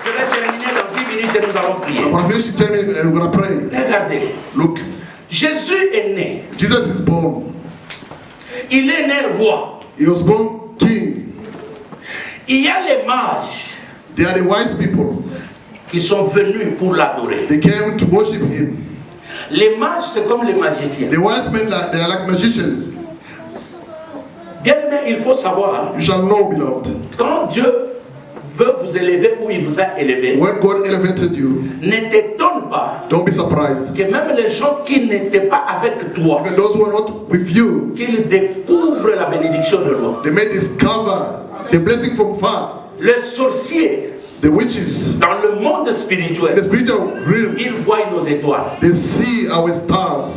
je vais terminer dans 10 minutes et nous allons prier. I'm going to finish in 10 minutes and we're going to pray. Regardez, Look, Jésus est né. Jesus is born. Il est né roi. He was born king. Il y a les mages They are the wise people. qui sont venus pour l'adorer. They came to worship him. Les mages, c'est comme les magiciens. The wise men, they are like magicians. Bien aimé, il faut savoir, You shall know, beloved, quand Dieu veut vous élever pour il vous a élevé, when God elevated you, ne t'étonne pas don't be surprised. que même les gens qui n'étaient pas avec toi, Even those who are not with you, qu'ils découvrent la bénédiction de loin. they may discover the blessing from far. Les sorciers, The witches, dans le monde in the spirituel, spiritual realm, ils voient nos étoiles. they see our stars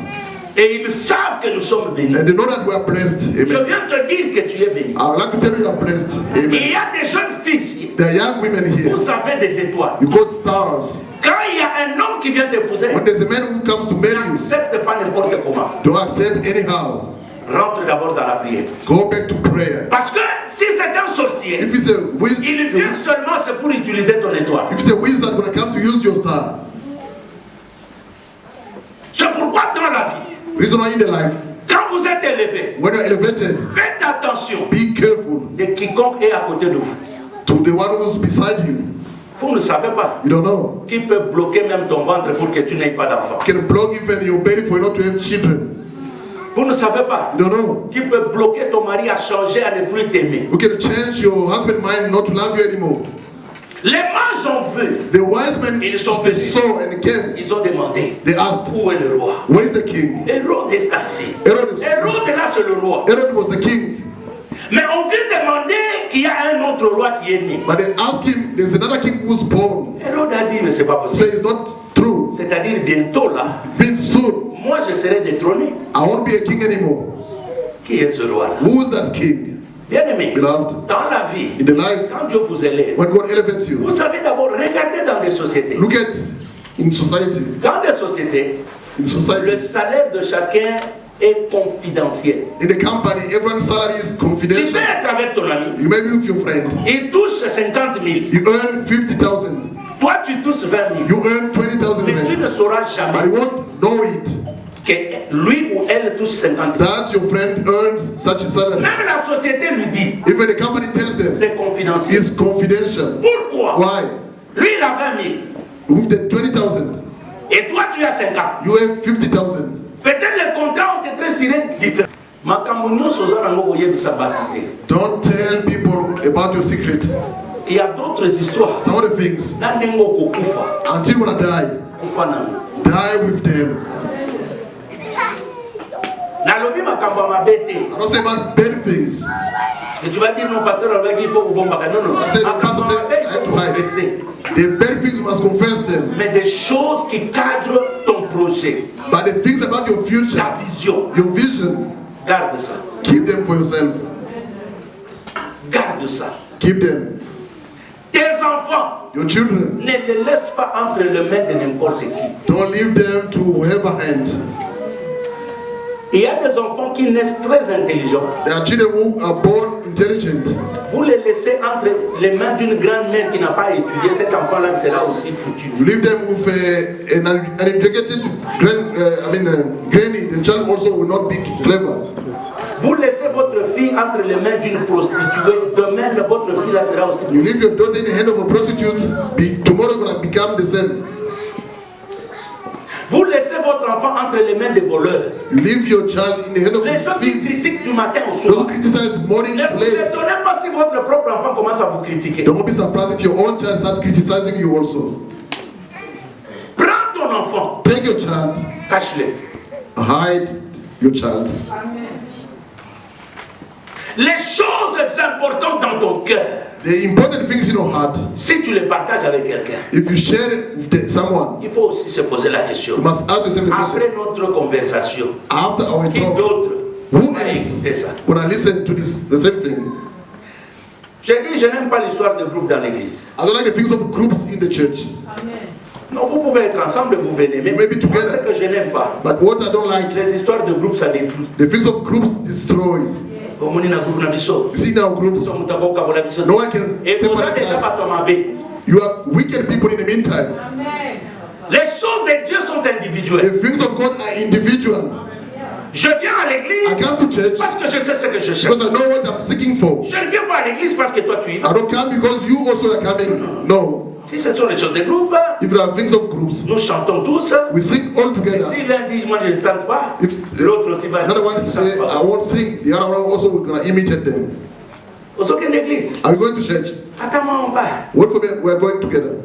Et ils savent que nous sommes bénis. and they know that we are blessed. Je Amen. viens te dire que tu es béni. I would like to tell you are blessed. Il Amen. y a des jeunes filles ici, There are young women here. vous avez des étoiles. You got stars. Quand il y a un homme qui vient t'épouser, When there's a man who comes to marry you, n'accepte pas n'importe comment. don't accept anyhow. Rentre d'abord dans la prière. Go back to prayer. Parce que si c'est un sorcier, If it's a il vient seulement c'est pour utiliser ton étoile. if it's a wizard gonna come to use your star, C'est pourquoi dans la vie, reason why in the life, quand vous êtes élevé, when you're elevated, faites attention be careful de quiconque est à côté de vous. to the one who's beside you. Vous ne savez pas You don't know. qui peut bloquer même ton ventre pour que tu n'aies pas d'enfant. Can block even your belly for you not to have children. Vous ne savez pas You don't know. qui peut bloquer ton mari à changer, à ne plus t'aimer. We can change your husband's mind not to love you anymore. Les mages ont vu, The wise men, Ils sont they venus. saw and came. ils ont demandé They asked, où est le roi. where is the king? Hérode est assis. Hérode Là c'est le roi. was the king. Mais on vient demander qu'il y a un autre roi qui est né. But they asked him, there's another king who's born. Hérode a dit mais c'est pas Say possible. it's not true. C'est-à-dire bientôt là, Being soon, moi je serai détrôné. I won't be a king anymore. Qui est ce roi là? Who is that king? Bien aimé, Beloved, dans la vie, in the life, quand Dieu vous élève, when God elevates you, vous savez d'abord regarder dans des sociétés. look at in society. Dans des sociétés, In le society, salaire de chacun est confidentiel. in the company, everyone's salary is Tu peux confidential. être avec ton ami, You may be with your friend. il touche 50 000. You earn 50,000. Toi, tu touches 20 000. You earn 20,000 Mais tu ne rand. sauras But jamais you won't know it que lui ou elle touche 50 000. that your friend earns such a salary. Même la société lui dit, Even the company tells them c'est confidentiel. it's confidential. Pourquoi? Why? Lui, il a 20 000. With the 20,000, Et toi, tu as 50. you have 50,000. Peut-être les contrats ont été tirés différents. Makambo nyonso oza nango koyebisa bato te. Don't tell people about your secret. Il y a d'autres histoires. Some of the things, Na ndenge okokufa, until you wanna die, kufa nango. die with them. Nalobi makambo ya mabe te. I don't say about bad things. Parce que tu vas dire non, pasteur, alobaki, il faut kubombaka. Non, non. I said, the Makambo pastor ya said, mabe, I il have faut to hide. confesser. The bad things, you must confess them. Mais des choses qui cadrent ton projet, But the things about your future, ta vision, your vision, garde ça. keep them for yourself. Garde ça. Keep them. Tes enfants, Your children, ne les laisse pas entre les mains de n'importe qui. don't leave them to whoever hands. Il y a des enfants qui naissent très intelligents. There are children who are born intelligent. Vous les laissez entre les mains d'une grand-mère qui n'a pas étudié, cet enfant-là sera aussi foutu. You leave them with an uneducated granny. The child also will not be clever. Vous laissez votre fille entre les mains d'une prostituée, demain votre fille là sera aussi You foutu. leave your daughter in the hand of a prostitute. Tomorrow gonna become the same. Vous laissez votre enfant entre les mains des voleurs. You leave your child in the hand of Les gens qui thieves. critiquent du matin au Those soir. who criticize morning Ne to vous late. étonnez pas si votre propre enfant commence à vous critiquer. Don't be surprised if your own child starts criticizing you also. Prends ton enfant, Take your child, cache-le. hide your child. Les choses importantes dans ton cœur, The important things in your heart, si tu les partages avec quelqu'un, if you share it with someone, il faut aussi se poser la question. you must ask yourself the question. Après notre conversation, After our qui talk, d'autre who va écouter else ça? would I listen to the same thing? J'ai dit, je n'aime pas l'histoire de groupe dans l'église. I don't like the things of groups in the church. Non, vous pouvez être ensemble et vous venez. Mais Maybe moi, together. ce que je n'aime pas, But what I don't like, les histoires de groupe, ça détruit. the things of groups destroys. Omoni na groupe na biso. You see now groups, Biso mutako kabola biso. no one can Et vous separate avez déjà us. pas tombé. You have wicked people in the meantime. Les choses de Dieu sont individuelles. The things of God are individual. Je viens à I l'église come to church parce que je sais ce que je cherche. because I know what I'm seeking for. Je ne viens pas à l'église parce que toi tu y vas. I don't come because you also are coming. No. Si ce sont les choses de groupe, If there are things of groups, nous chantons tous. we sing all Et together. si l'un dit, moi je ne chante pas, If l'autre aussi va another one dire, say, I won't sing, the other one also gonna imitate them. Aux aucune église. Are we going to church? Attends-moi en bas. Wait for me. We are going together.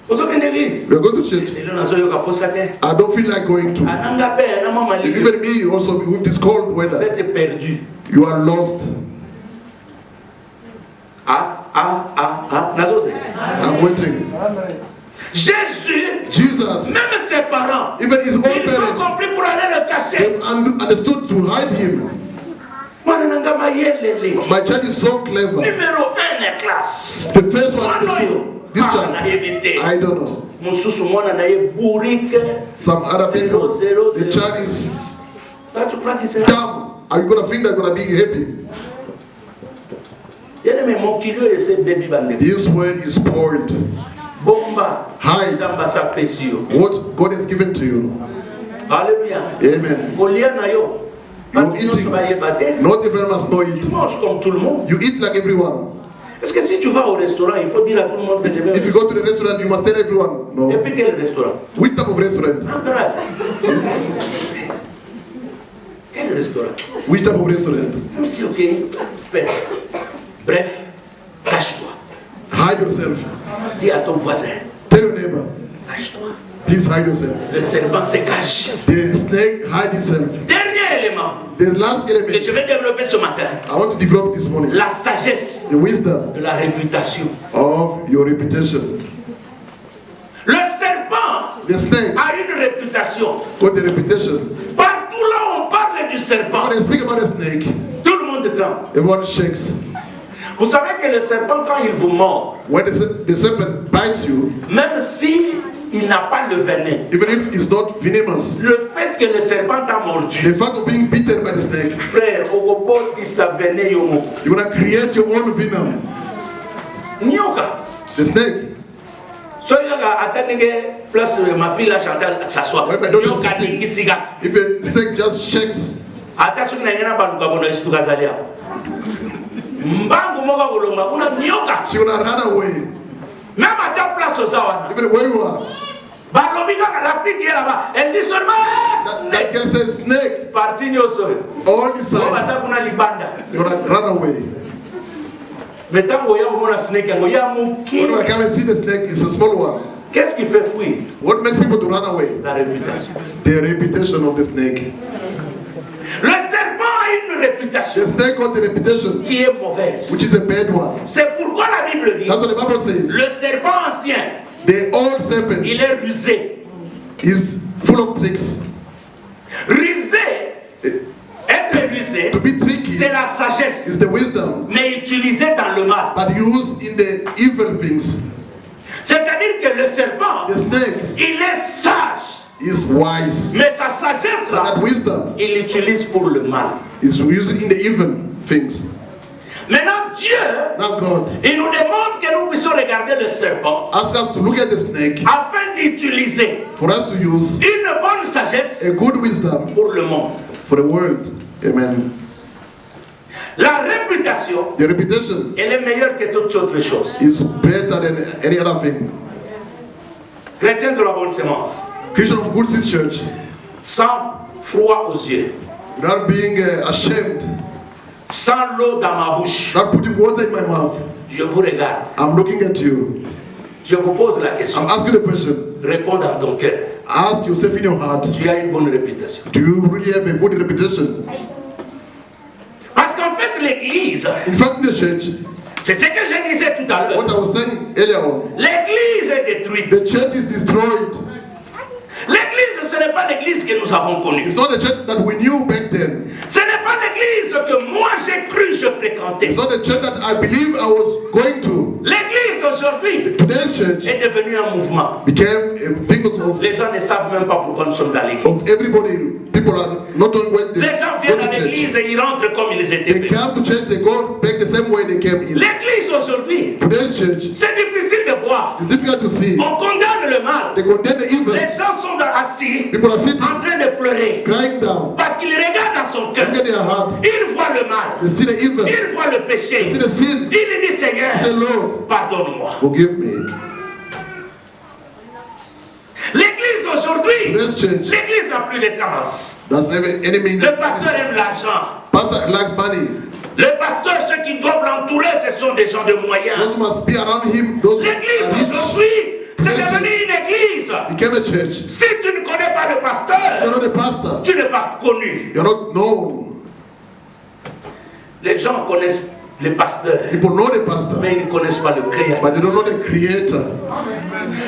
Aux aucune église. We are going to church. Et nous avons posate. I don't feel like going to. Ananga pe, anama mali. Even me also with this cold Vous weather. êtes perdu. You are lost. Nazose. I'm waiting. Jésus, Jesus, même ses parents, even his own ils ont parents, compris pour aller le cacher. they've understood to hide him. Mwana nanga mayelele. My child is so clever. Numéro 1 la classe. The first one in the school. This na child, évité. I don't know. Mususu mwana na ye bourrique. Some other people, Zero, the zero. child is Toi tu crois qu'il sera? dumb. Are you gonna think they're gonna be happy? Yele me mokilio ese baby bande. This word is spoiled. Bomba. Hide Jamba sa précieux. what God has given to you. Alléluia. Amen. Kolia na yo. You're eating. Not everyone must know Tu it. manges comme tout le monde. You eat like everyone. Est-ce que si tu vas au restaurant, il faut dire à tout le monde que je vais. If you go to the restaurant, you must tell everyone. Et No. puis quel restaurant? Which type of restaurant? Ah, grave. Quel restaurant? Which type of restaurant? Même si, ok, fais. Bref, cache-toi. Hide yourself. Dis à ton voisin, Tell your neighbor. cache-toi. Please hide yourself. Le serpent se cache. The snake hide itself. Dernier élément The last que element je vais développer ce matin, I want to develop this morning. la sagesse The wisdom de la réputation. of your reputation. Le serpent The snake a une réputation. got a reputation. Partout là où on parle du serpent, When I speak about a snake, tout le monde tremble. everyone shakes. Vous savez que le serpent, quand il vous mord, When the serpent bites you, même si il n'a pas le venin, even if it's not venomous, le fait que le serpent t'a mordu, the fact of being bitten by the snake, frère, ogopo tisa venin yomo. you're gonna create your own venom. Nyoka. The snake. So yoga attending plus ma fille la Chantal s'assoit. Ouais, mais donc, Nyoka c'est- ni kisiga. If a snake just shakes, Ata soki na ngena baluka bono esitu kazalia. Mbangu moka kolonga kuna nyoka. she's gonna run away. Même à ta place aux awana. Even where you are. Balobi kaka la fille qui est là-bas. Elle dit seulement That girl says snake. parti nyoso. All the Oba side. sa kuna libanda. You're gonna run away. Mais tango ya komona snake yango ya When muki. I come and see the snake, it's a small one. Qu'est-ce qui fait fuir? What makes people to run away? La réputation. The reputation of the snake. Le serpent a une réputation The snake got a reputation, qui est mauvaise. which is a bad one. C'est pourquoi la Bible dit That's what the Bible says. le serpent ancien, The old serpent il est rusé. is full of tricks. Rusé, être rusé, To be tricky c'est la sagesse, is the wisdom, mais utilisée dans le mal. but used in the evil things. C'est-à-dire que le serpent, The snake il est sage, is wise, mais sa sagesse but là, that wisdom il l'utilise pour le mal. is used in the evil things. Maintenant, Dieu, Now God il nous demande que nous puissions regarder le serpent asks us to look at the snake afin d'utiliser for us to use une bonne sagesse a good wisdom pour le monde. for the world. Amen. La réputation, The reputation elle est meilleure que toute autre chose. is better than any other thing. Chrétien de la bonne sémence, Christian of Good Seed Church, sans froid aux yeux, without being ashamed, sans l'eau dans ma bouche, not putting water in my mouth. je vous regarde. I'm looking at you. Je vous pose la question. I'm asking the question. Réponds dans ton cœur. Ask yourself in your heart, Tu as une bonne réputation. do you really have a good reputation? Parce qu'en fait, l'église, In fact, the church, c'est ce que je disais tout à what l'heure. I was saying earlier on, L'église est détruite. the church is destroyed. L'église, ce n'est pas l'église que nous avons connue. It's not the church that we knew back then. Ce n'est pas l'église que moi j'ai cru je fréquentais. It's not the church that I believe I was going to. L'église d'aujourd'hui Today's church est devenue un mouvement. became figures Les gens ne savent même pas pourquoi nous sommes dans l'église. of everybody. People are not knowing when they Les gens go viennent to à l'église church. et ils rentrent comme ils étaient They venus. come to church, they go back the same way they came in. L'église aujourd'hui, Today's church, c'est difficile de voir. it's difficult to see. On condamne le mal. They condemn the evil. Les gens sont assis People are sitting, en train de pleurer crying down. parce qu'ils regardent dans son cœur. Look at their heart. Ils voient le mal. They see the evil. They Ils voient le péché. see the sin. Ils disent Seigneur, They say, Lord, pardonne-moi. forgive me. L'église d'aujourd'hui, Today's church, l'église n'a plus d'essence. that's any meaning. Le pasteur aime l'argent. Pastor like money. Le pasteur, ceux qui doivent l'entourer, ce sont des gens de moyens. Those who must be around him, those who L'église are rich, d'aujourd'hui, c'est devenu une église. became a church. Si tu ne connais pas le You're pasteur, not a pastor. tu n'es pas connu. You're not known. Les gens connaissent les pasteurs, People know the pastor, mais ils ne connaissent pas le créateur. but they don't know the creator.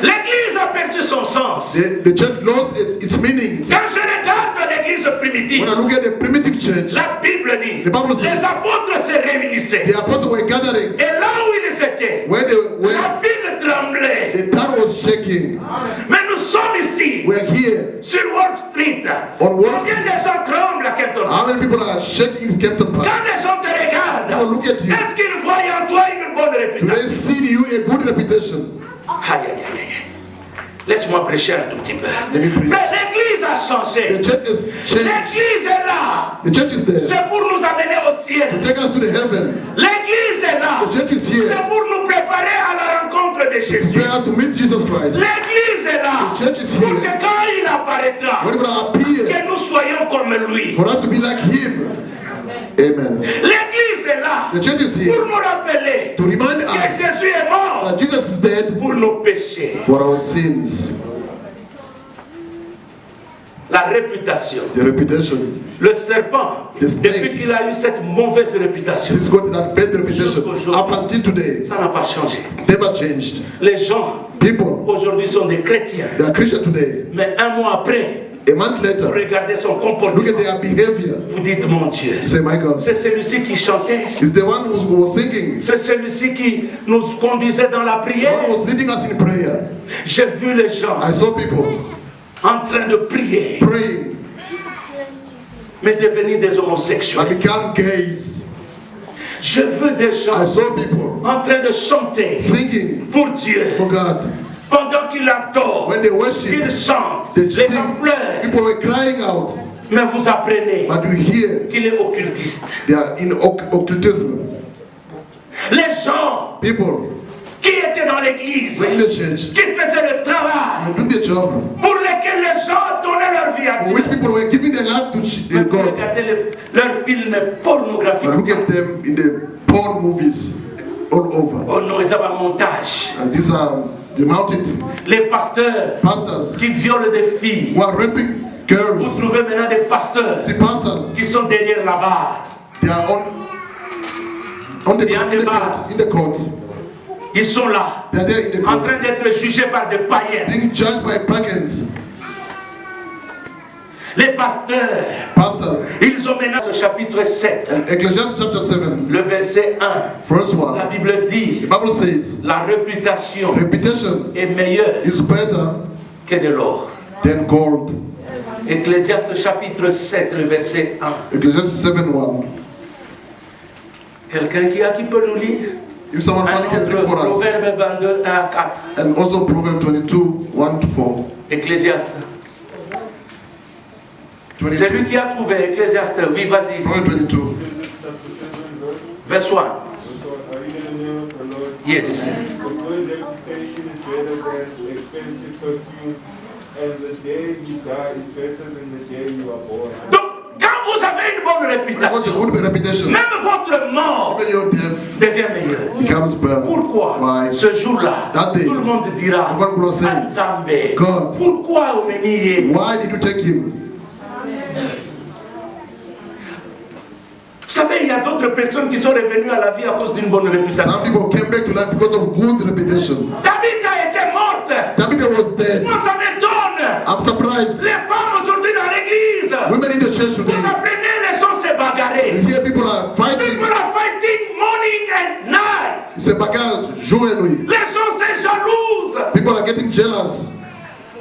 L'église a perdu son sens. The church lost its meaning. Quand je regarde l'église primitive, When I look at the primitive church, la Bible dit, The Bible says- les apôtres se réunissaient. the apostles were gathering. Et là où ils étaient, Where they were, la ville tremblait. the town was shaking. Mais nous sommes ici, We're here. sur Wall Street. On Wall Combien de gens tremblent à Kenton? How many people are shaking in Kempton Park? Quand les gens te regardent, People look at you. est-ce qu'ils voient en toi une bonne Do réputation? they see in you a good reputation? Aïe, aïe, aïe, aïe. Laisse-moi prêcher un tout petit peu. Let me preach. Frère, l'église a changé. The church is changed. L'église est là. The church is there C'est pour nous amener au ciel. to take us to the heaven. L'église est là. The church is here C'est pour nous préparer à la rencontre de to Jésus. prepare us to meet Jesus Christ. L'église est là. The church is Pour here. que quand il apparaîtra, When we're going to appear, que nous soyons comme lui. for us to be like him. Amen. L'église est là. The church is Pour here nous rappeler to remind que us Jésus est mort that Jesus is dead pour nos péchés. for our sins. La réputation. The reputation. Le serpent, The snake. depuis qu'il a eu cette mauvaise réputation, Since got that bad reputation up until today, ça n'a pas changé. never changed. Les gens People, aujourd'hui sont des chrétiens, they are Christian today. mais un mois après, A month vous later, regardez son look comportement, at their behavior. vous dites mon Dieu, You say, my God, c'est celui-ci qui chantait, is the one who was singing, c'est celui-ci qui nous conduisait dans la the prière. one who was leading us in prayer. J'ai vu les gens I saw people en train de prier, praying mais devenir des and homosexuels. become gays. Je veux des I gens saw people en train de chanter singing pour Dieu, for God. pendant qu'ils adorent, When they qu'ils worship, chantent, they les gens sing. pleurent, People were crying out, mais vous apprenez but you hear qu'il est occultiste. they are in occultism. Les gens People qui étaient dans l'église, were in the church qui faisaient le travail, and doing the job pour lesquels les gens donnaient leur vie à for Dieu. which people were giving their life to Mais vous God. regardez leurs films pornographiques. But look at them in the porn movies all over. Oh non, ils avaient un montage. And these are the mounted Les pasteurs pastors qui violent des filles. who are raping Vous girls. trouvez maintenant des pasteurs See, pastors, qui sont derrière la barre. they are on the Behind court, the bars. in the court. Ils sont là, They are there in the en court, train d'être jugés par des païens. being judged by pagans. Les pasteurs, Pastors. ils ont maintenant au chapitre 7, And Ecclesiastes chapter 7, le verset 1. verse La 1, Bible dit, the Bible says, la réputation reputation est meilleure is better que de l'or. than gold. Ecclésiaste chapitre 7, le verset 1. Ecclesiastes 7, 1. Quelqu'un qui peut nous lire? If someone Un finally can autre, read for us. Proverbe 22, 1 à 4. And also Proverbs 22, 1 to 4. Ecclésiaste. 22. C'est lui qui a trouvé Ecclésiaste. Oui, vas-y. Proverbs 22. Verse 1. Are you in the name of the Lord? Yes. A good reputation is better than expensive perfume. And the day you die is better than the day you are born. Donc, quand vous avez une bonne When you got a réputation, good reputation, même votre mort even your death devient meilleure. becomes better. Pourquoi Why? ce jour-là, That day, tout le monde dira everyone will say, Nzambe, God. pourquoi au Ménier? Why did you take him? Vous savez, il y a d'autres personnes qui sont revenues à la vie à cause d'une bonne réputation. Some people came back to life because of good reputation. David a été morte. David was dead. Moi, ça m'étonne. I'm surprised. Les femmes aujourd'hui dans l'église, Women in the church vous today, apprenez les gens se you bagarrer. hear people are fighting. People are fighting morning and night. C'est bagarre jour et nuit. Les gens se jalousent. People are getting jealous.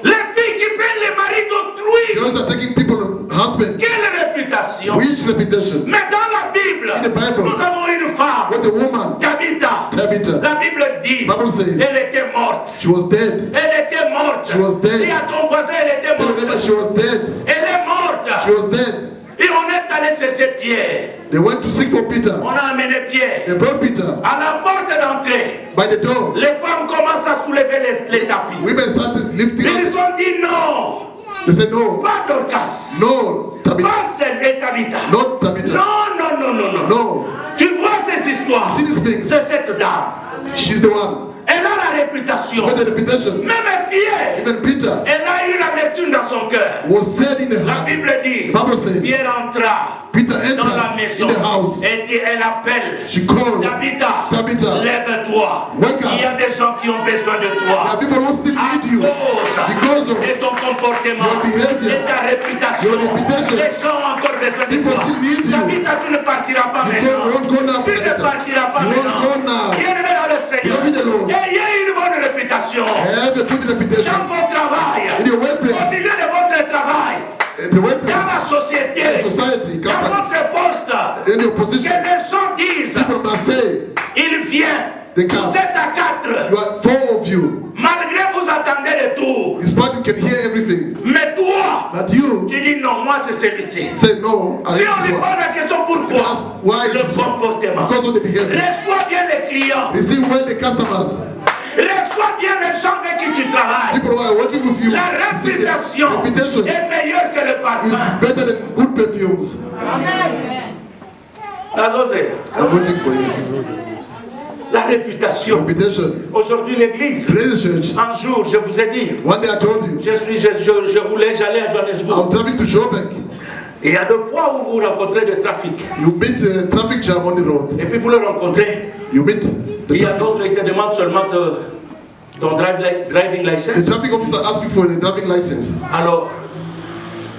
Les filles qui prennent les maris d'autrui. Girls are taking people's husband. Quelle réputation. Which reputation? Mais dans la Bible, In the Bible, nous avons une femme, what a woman, Tabitha. Tabitha, La Bible dit, Bible says, elle était morte. she was dead. Elle était morte. She was dead. Dis à ton voisin, elle était Tell your neighbor morte. she was dead. Elle est morte. She was dead. Et on est allé chercher Pierre. They went to seek for Peter. On a amené Pierre. They brought Peter À la porte d'entrée, by the door. les femmes commencent à soulever les tapis. Women started lifting Ils up. ont dit non, They said, no, pas Dorcas, no, Tabitha, pas celle Tabitha. not Tabitha. Non, non, non, non, non. No, Tu vois ces histoires, see these things. c'est cette dame. She's the one. Elle a la réputation. Got the reputation. Même Pierre, Even Peter elle a eu l'amertume dans son cœur. was said in the La house. Bible dit, Bible says, Pierre entra Peter dans la entered maison in the house. et dit, elle appelle She called, Tabitha, Tabitha, lève-toi. wake up. Il y a des gens qui ont besoin de There toi. are people who still À need you because cause of de ton comportement, your behavior, de ta réputation. your reputation. Les gens ont encore besoin de People toi. still need you. Tabitha, tu ne partiras pas You maintenant. won't go now, Tu ne Tabitha. partiras pas You won't maintenant. go now. Bien-aimé dans le Seigneur, Love the Lord. ayez une bonne réputation. Have a good reputation Dans votre travail, in your au workplace, milieu de votre travail, in the dans la workplace, société, society, dans company, votre poste, in your que position. les gens disent, People must say, il vient, They vous come. êtes à 4, you are four of you. malgré vous attendez le tour, Despite you can hear everything, mais toi, but you tu dis non, moi c'est celui-ci. say no. I Si hate on this lui one. pose la question You pourquoi, ask why le this one? comportement, Because of the behavior. reçois bien les clients, Receive well the customers. reçois bien les gens avec qui tu travailles. People who are working with you. La Receive the réputation reputation est meilleure que le is parfum. better than good perfumes. I'm waiting for you. La réputation. Reputation. Aujourd'hui l'église, Praise the church. un jour je vous ai dit, One day I told you, je roulais, j'allais à I was Johannesburg. driving to Joburg. Et il y a deux fois où vous rencontrez le trafic. You meet a traffic jam on the road. Et puis vous le rencontrez. You meet the Il y a traffic. d'autres qui te demandent seulement ton driving The license. traffic officer asks you for a driving license. Alors,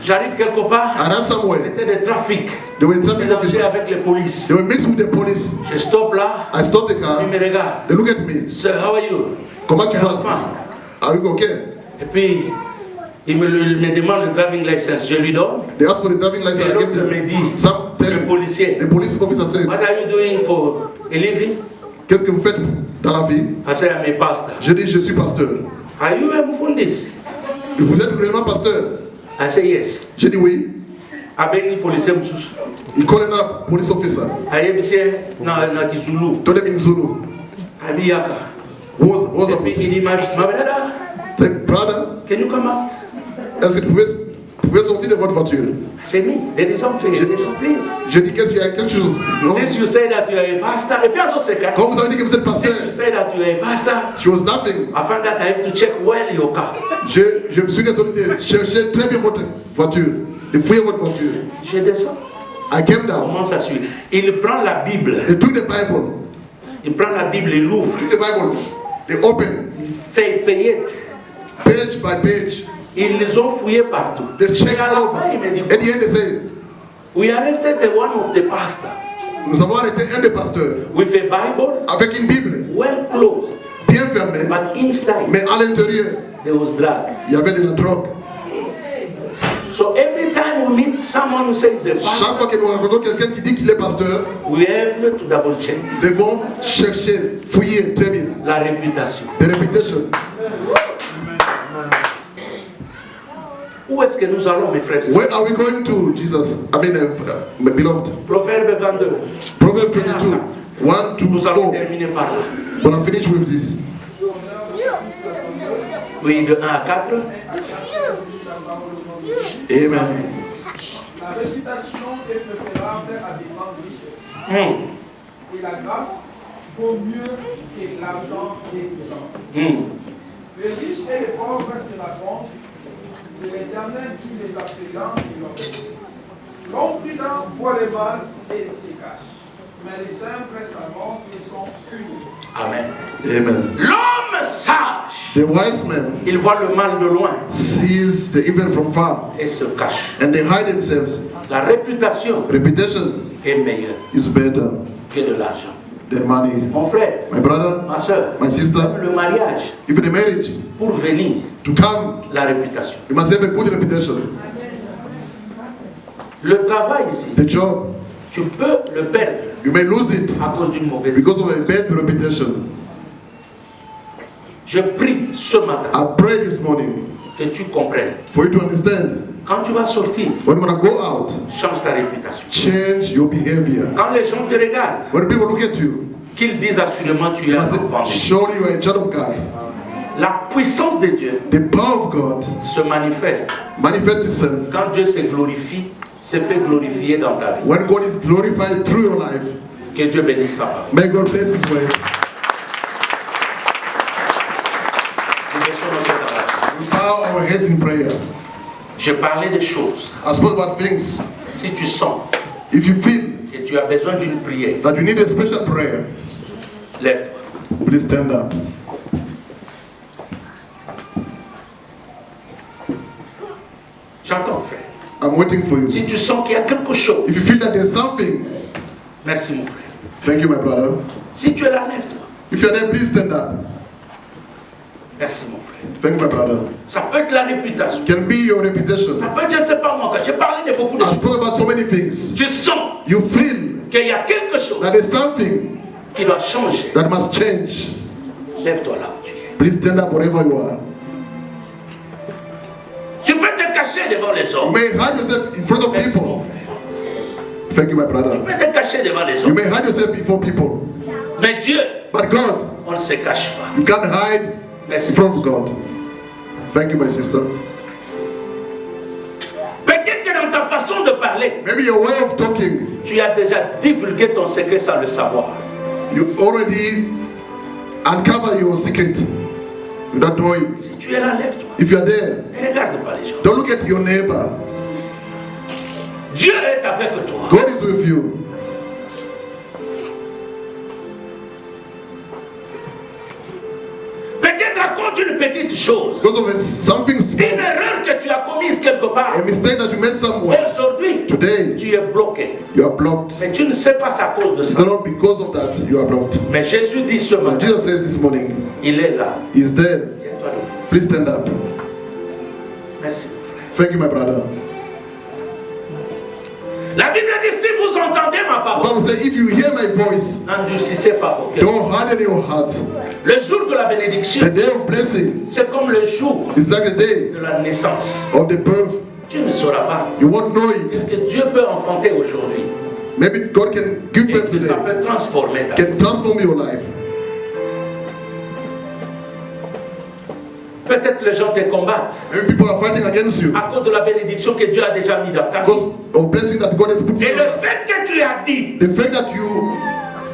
j'arrive quelque part, I arrived somewhere. c'était des trafics. They were traffic Mélangés officers. avec les polices. They were mixed with the police. Je stoppe là, I stopped the ils car. me regardent. They look at me. Sir, how are you? Comment tu vas? Enfin. Are you okay? Et puis, il me demande le driving license. Je lui donne. They asked for the driving license. Et I l'autre gave me them. dit, Some tell le me. policier, The police officer said, what are you doing for a living? qu'est-ce que vous faites dans la vie? I say, I'm a pastor. Je dis, je suis pasteur. Are you a Mufundis? Vous êtes réellement pasteur? I say, yes. Je dis oui. Abeni policier msusu. Il connaît la police officer. Ayebise na Kizulu. Told him in Zulu. Aliyaka. What's Et up? puis il dit, my brother, Say, brother, can you come out? est-ce que vous pouvez sortir de votre voiture? I say, me, there is something. Please. Je dis, qu'est-ce qu'il y a quelque chose? Non? Since you say that you are a pastor, et puis à ce secret, Comme vous avez dit que vous êtes pasteur, since you say that you are a pastor, she was laughing. I found that I have to check well your car. Je me suis résolu de chercher très bien votre voiture, de fouiller votre voiture. Je descends. I came down. Comment ça suit? Il prend la Bible. They took the Bible. Il prend la Bible, il l'ouvre. Took the Bible. They opened Feuillette. page by page. Ils les ont fouillés partout. They Et checked à all la over. fin, il me dit, At the end, they say, we arrested the one of the pastor nous avons arrêté un des pasteurs with a Bible avec une Bible well closed, bien fermée, but inside mais à l'intérieur, there was drug. il y avait de la drogue. So every time we meet someone who says a Chaque pastor, fois que nous rencontrons quelqu'un qui dit qu'il est pasteur, we have to double check nous devons chercher, fouiller très bien. la réputation. The reputation. Où est-ce que nous allons, mes frères? Where are we going to, Jesus? I mean, my beloved. Proverbe 22. Proverbs 22, 1 to Nous allons 4. terminer par là. But I finish with this. Oui, de 1 à 4. Amen. La réputation est préférable à des grandes richesses. Et la grâce vaut mieux que l'argent et l'argent. Les riches et les pauvres se racontent. C'est l'Éternel qui les appellera et leur dit. L'homme prudent voit le mal et se cache. Mais les simples s'avancent et sont punis. Amen. Amen. L'homme sage, The wise man il voit le mal de loin sees the evil from far et se cache. and they hide themselves. La réputation Reputation est meilleure is better que de l'argent. than money. Mon frère, My brother, ma soeur, my sister, le mariage, even the marriage, pour venir, to come, la réputation. you must have a good reputation. Le travail ici, The job, tu peux le perdre you may lose it à cause d'une mauvaise. because of a bad reputation. Je prie ce matin I pray this morning que tu comprennes. for you to understand, Quand tu vas sortir, when you're going to go out, change ta réputation. change your behavior. Quand les gens te regardent, When people look at you, qu'ils disent assurément tu es you un must enfant. say, surely you are a child of God. La puissance de Dieu The power of God se manifeste manifests itself quand Dieu se glorifie, se fait glorifier dans ta vie. when God is glorified through your life. Que Dieu bénisse ta parole. May God bless His way. Nous baissons nos têtes à la We bow our heads in prayer. Je parlais des choses. I spoke about things. Si tu sens If you feel que tu as besoin d'une prière, that you need a special prayer, lève-toi. please stand up. J'entends, frère. I'm waiting for you. Si tu sens qu'il y a quelque chose, If you feel that there's something, merci mon frère. thank you, my brother. Si tu es là, lève-toi. If you're there, please stand up. Merci mon frère. Thank you, my brother. Ça peut être la réputation. Can be your reputation. Ça peut être, je ne sais pas moi, j'ai parlé de beaucoup de I choses. spoke about so many things. Tu sens You feel qu'il y a quelque chose that there's something qui doit changer. that must change. Lève-toi là où tu es. Please stand up wherever you are. Tu peux te cacher devant les You hommes. may hide yourself in front of Merci mon people. frère. Thank you, my Tu brother. peux te cacher devant les You hommes. may hide yourself before people. Mais Dieu, But God, on ne se cache pas. you can't hide in Merci. front of God. Thank you, my sister. Peut-être que dans ta façon de parler, Maybe your way of talking, tu as déjà divulgué ton secret sans le savoir. you already uncover your secret without knowing. Si tu es là, lève-toi. If you are there, Ne regarde pas les gens. don't look at your neighbor. Dieu est avec toi. God is with you. Peut-être à cause d'une petite chose, Because of something une small, erreur que tu as commise quelque part. a mistake that you made somewhere. Aujourd'hui, Today, tu es bloqué. you are blocked. Mais tu ne sais pas c'est à cause de It's ça. not because of that you are blocked. Mais Jésus dit ce But matin, Jesus says this morning, il est là. He's there. Tiens-toi là. Please stand up. Merci mon frère. Thank you, my brother. La Bible dit si vous entendez ma The parole, Bible says, if you hear my voice, n'endurcissez pas vos cœurs. don't harden your heart. Le jour de la bénédiction, The day of blessing c'est comme le jour is like the day de la naissance. of the birth. Tu ne sauras pas You won't know it. ce que Dieu peut enfanter aujourd'hui. Maybe God can give Et birth que ça today, peut transformer ta vie. can transform your life. Peut-être les gens te combattent Maybe people are fighting against you à cause de la bénédiction que Dieu a déjà mis dans ta vie. because of blessing that God has put in Et your le life. fait que tu as dit, The fact that you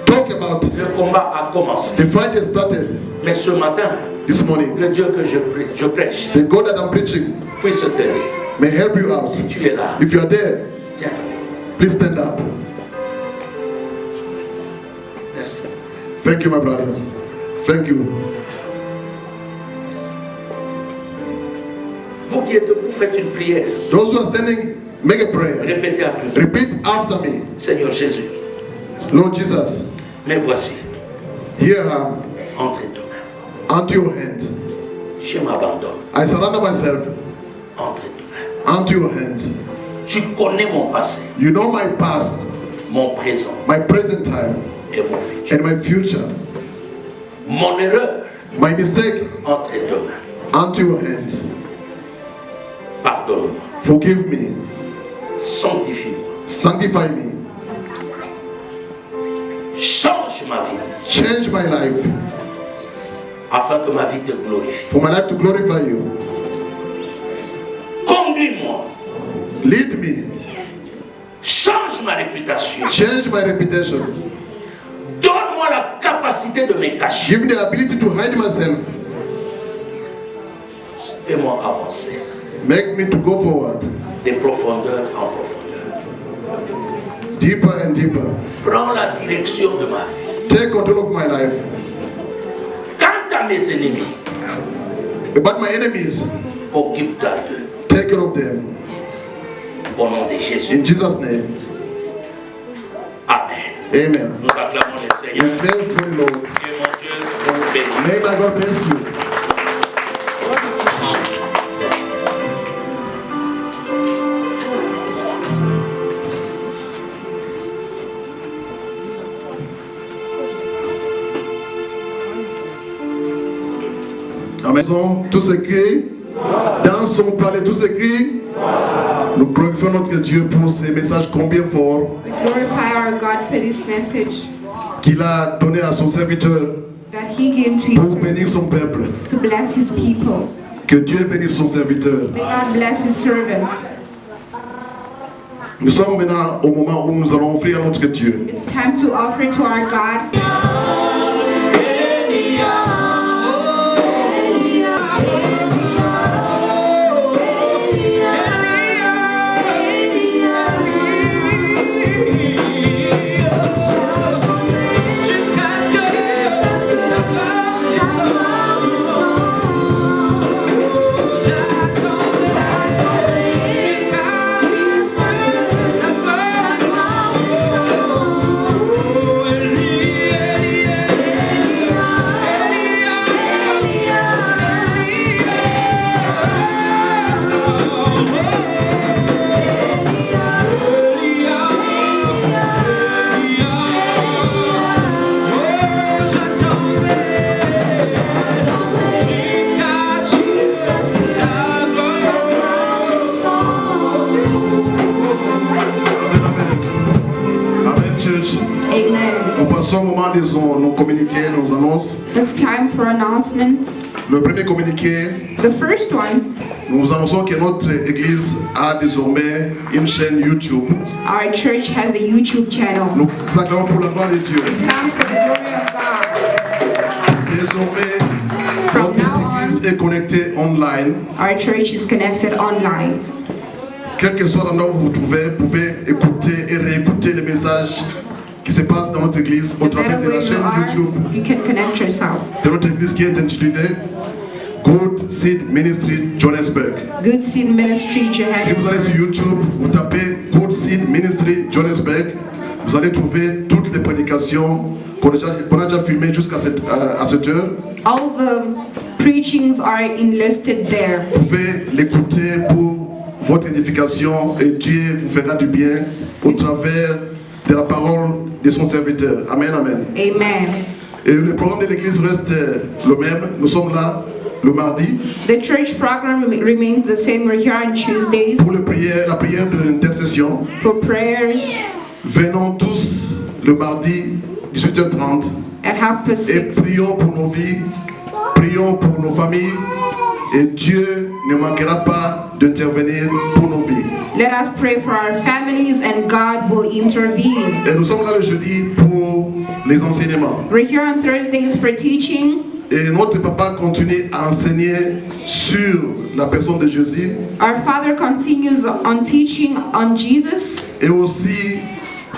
talk about, le combat a commencé. the fight has started Mais ce matin, this morning. le Dieu que je prêche The God that I'm preaching puisse t'aider. may help you out. Si tu es là, If you are there, tiens. please stand up. Merci. Thank you, my brother. Thank you. Vous qui êtes debout, faites une prière. Those who are standing, make a prayer. Répétez à plusieurs. Repeat after me. Seigneur Jésus, Lord Jesus, me voici here I am, entre tes mains. unto your hand. Je m'abandonne I surrender myself entre tes mains. unto your hand. Tu connais mon passé, You know my past, mon présent my present time, et mon futur. and my future. Mon erreur My mistake entre tes mains. unto your hand. Pardonne-moi. Forgive me. Sanctifie-moi. Sanctify me. Change ma vie Change my life afin que ma vie te glorifie. for my life to glorify you. Conduis-moi Lead me. Change ma réputation. Change my reputation. Donne-moi la capacité de me cacher. Give me the ability to hide myself. Fais-moi avancer Make me to go forward. de profondeur en profondeur. Deeper and deeper. Prends la direction de ma vie. Take control of my life. Quant à mes ennemis, About my enemies, occupe-toi d'eux. take care of them. Au nom de Jésus. In Jesus' name. Amen. Amen. Nous acclamons le Seigneur. We pray for the Lord. Que mon Dieu vous bénisse. May my God bless you. Amen. Tout s'écrit dans son palais, tout s'écrit. Nous glorifions notre Dieu pour ces messages combien forts We glorify our God for this message qu'il a donné à son serviteur that He gave to pour His bénir son peuple. to bless His people. Que Dieu bénisse son serviteur. May God bless His servant. Nous sommes maintenant au moment où nous allons offrir à notre Dieu. It's time to offer to our God. Amen, church. Amen. Nous passons au moment de nos communiqués, nos annonces. It's time for announcements. Le premier communiqué, The first one, nous vous annonçons que notre église a désormais une chaîne YouTube. our church has a YouTube channel. Nous acclamons pour la gloire de Dieu. Time for the glory of God. Désormais, From notre now on, église est connectée online. our church is connected online. Quel que soit l'endroit où vous vous pouvez écouter et réécouter les messages qui se passent dans notre église au No travers matter de la where you chaîne are, YouTube you can connect yourself. de notre église qui est intitulée Good Seed Ministry Johannesburg. Good Seed Ministry, Si vous allez Johannesburg. sur YouTube, vous tapez Good Seed Ministry Johannesburg, vous allez trouver toutes les prédications qu'on a déjà filmées jusqu'à cette heure. All the preachings are enlisted there. Vous pouvez l'écouter pour votre édification et Dieu vous fera du bien au travers de la parole de son serviteur. Amen, amen. Amen. Et le programme de l'église reste le même. Nous sommes là le mardi The church program remains the same. We're here on Tuesdays pour la prière d'intercession. for prayers Venons tous le mardi 18h30 at et 6:30. prions pour nos vies, prions pour nos familles et Dieu ne manquera pas d'intervenir pour nos vies. Let us pray for our families and God will intervene. Et nous sommes là le jeudi pour les enseignements. We're here on Thursdays for teaching. Et notre papa continue à enseigner sur la personne de Jésus Our Father continues on teaching on Jesus. et aussi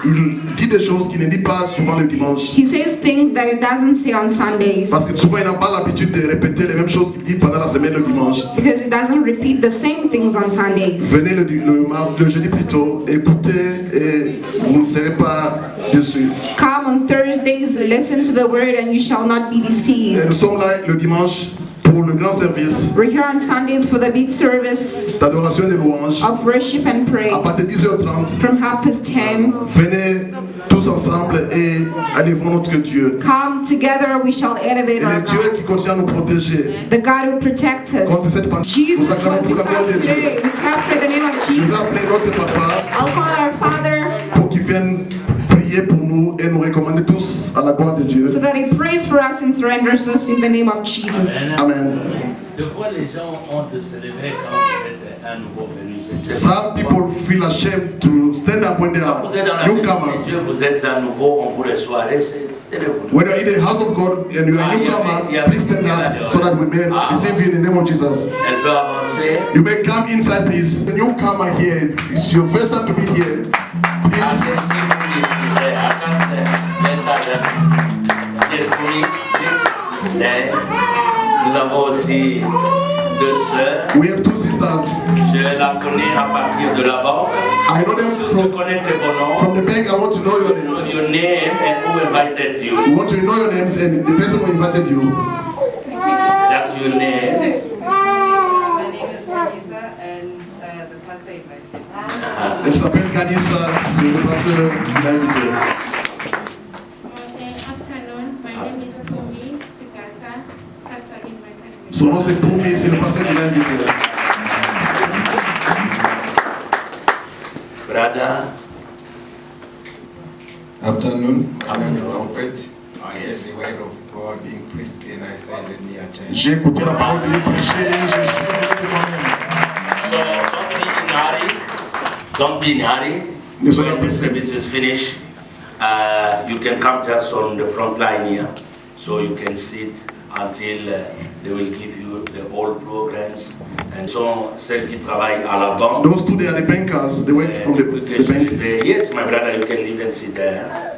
il dit des choses qu'il ne dit pas souvent le dimanche. He says things that he doesn't say on Sundays Parce que souvent il n'a pas l'habitude de répéter les mêmes choses qu'il dit pendant la semaine le dimanche. because he doesn't repeat the same things on Sundays. Venez le jeudi plutôt, écoutez et vous ne serez pas déçus. Come on Thursdays, listen to the word, and you shall not be Et deceived. nous sommes là le dimanche pour le grand service We're here on Sundays for the big service d'adoration et de louange. of worship and praise À partir de 10h30, from 10:30. venez tous ensemble et allez voir notre Dieu. Come together, we shall Et elevate our le Dieu God. qui continue à nous protéger. The God who protects Contre us. cette pandémie, Jesus nous was acclamons pour with la gloire de us Dieu. today. We clap for the name of Je vais Jesus. appeler notre papa I'll call our Father pour qu'il vienne prier pour nous et nous recommander tous à la gloire de Dieu. so that He prays for us and surrenders us in the name of Jesus. Amen. De fois, les gens ont de se lever quand vous êtes un nouveau venu. Some people feel ashamed to stand up when they Quand vous êtes dans are la maison de newcomers. Dieu, vous êtes un nouveau, on vous reçoit. When you're in the house of God and you're a newcomer, please stand up so that we may receive you in the name of Jesus. Elle peut avancer. You may come inside, please. The newcomer here, it's your first time to be here. Please. Nous avons aussi deux sœurs. We have two sisters. Je la connais à partir de la banque. I know them Je connais vos noms. from the bank. I want to know your Know names. your name and who invited you. We want to know your names and the person who invited you. Just your name. My name is Marisa, and the pastor invited me. Elle s'appelle Kanissa, c'est le pasteur qui l'a invité. Good afternoon. My name is Pumi Sikasa. Pastor invited me. Son nom c'est Poumi, c'est le pasteur qui l'a invité. Brother. Afternoon, my name is Albert. I heard the word of God being preached and I said, let me attend. J'ai écouté la parole de Dieu prêcher et je suis venu moi-même. So don't be in a hurry. When the service is finished, you can come just on the front line here, so you can sit until they will give you the whole programs. And so celles qui travaillent à la banque. Those two, they are the bankers. They work from the bank. Yes, my brother, you can even sit there.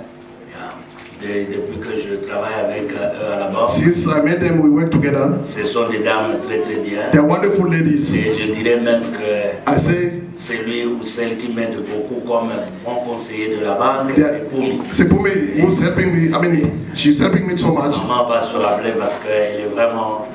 Depuis que je travaille avec eux à la banque, Since I met them, we work together. ce sont des dames très très bien. They're wonderful ladies. Et je dirais même que I say, celui ou celle qui m'aide beaucoup comme bon conseiller de la banque, Yeah. c'est Poumi. c'est Poumi who's helping me. I mean, she's helping me so much. Maman va se rappeler parce qu'elle est vraiment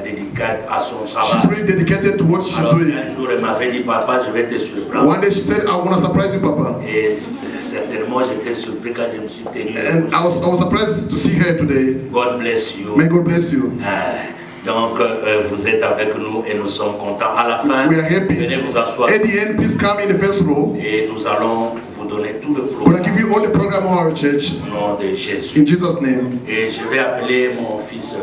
dédicate à son She's travail. really dedicated to what she's Alors doing. un jour, elle m'avait dit, papa, je vais te surprendre. One day she said, I want to surprise you, Papa. Et certainement, j'étais surpris quand je me suis tenu. And I was surprised to see her today. God bless you. May God bless you. Donc, vous êtes avec nous et nous sommes contents. À la fin, We are happy. venez vous asseoir At the end, please come in the first row. et nous allons vous donner tout le I'm going to programme give you all the program of our church au nom de Jésus. in Jesus' name. Et je vais appeler mon fils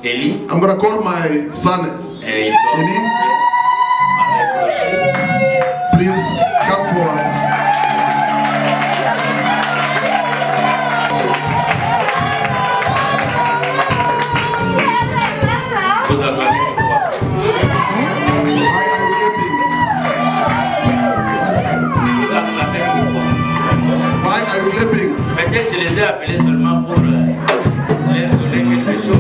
Eli. I'm going to call my son. Et il doit Eli? avec Rocher. Please come forward. Vous avez quoi? Why are you clapping? Vous avez quoi? Why are you clapping? Peut-être que je les ai appelés seulement pour leur donner quelque chose.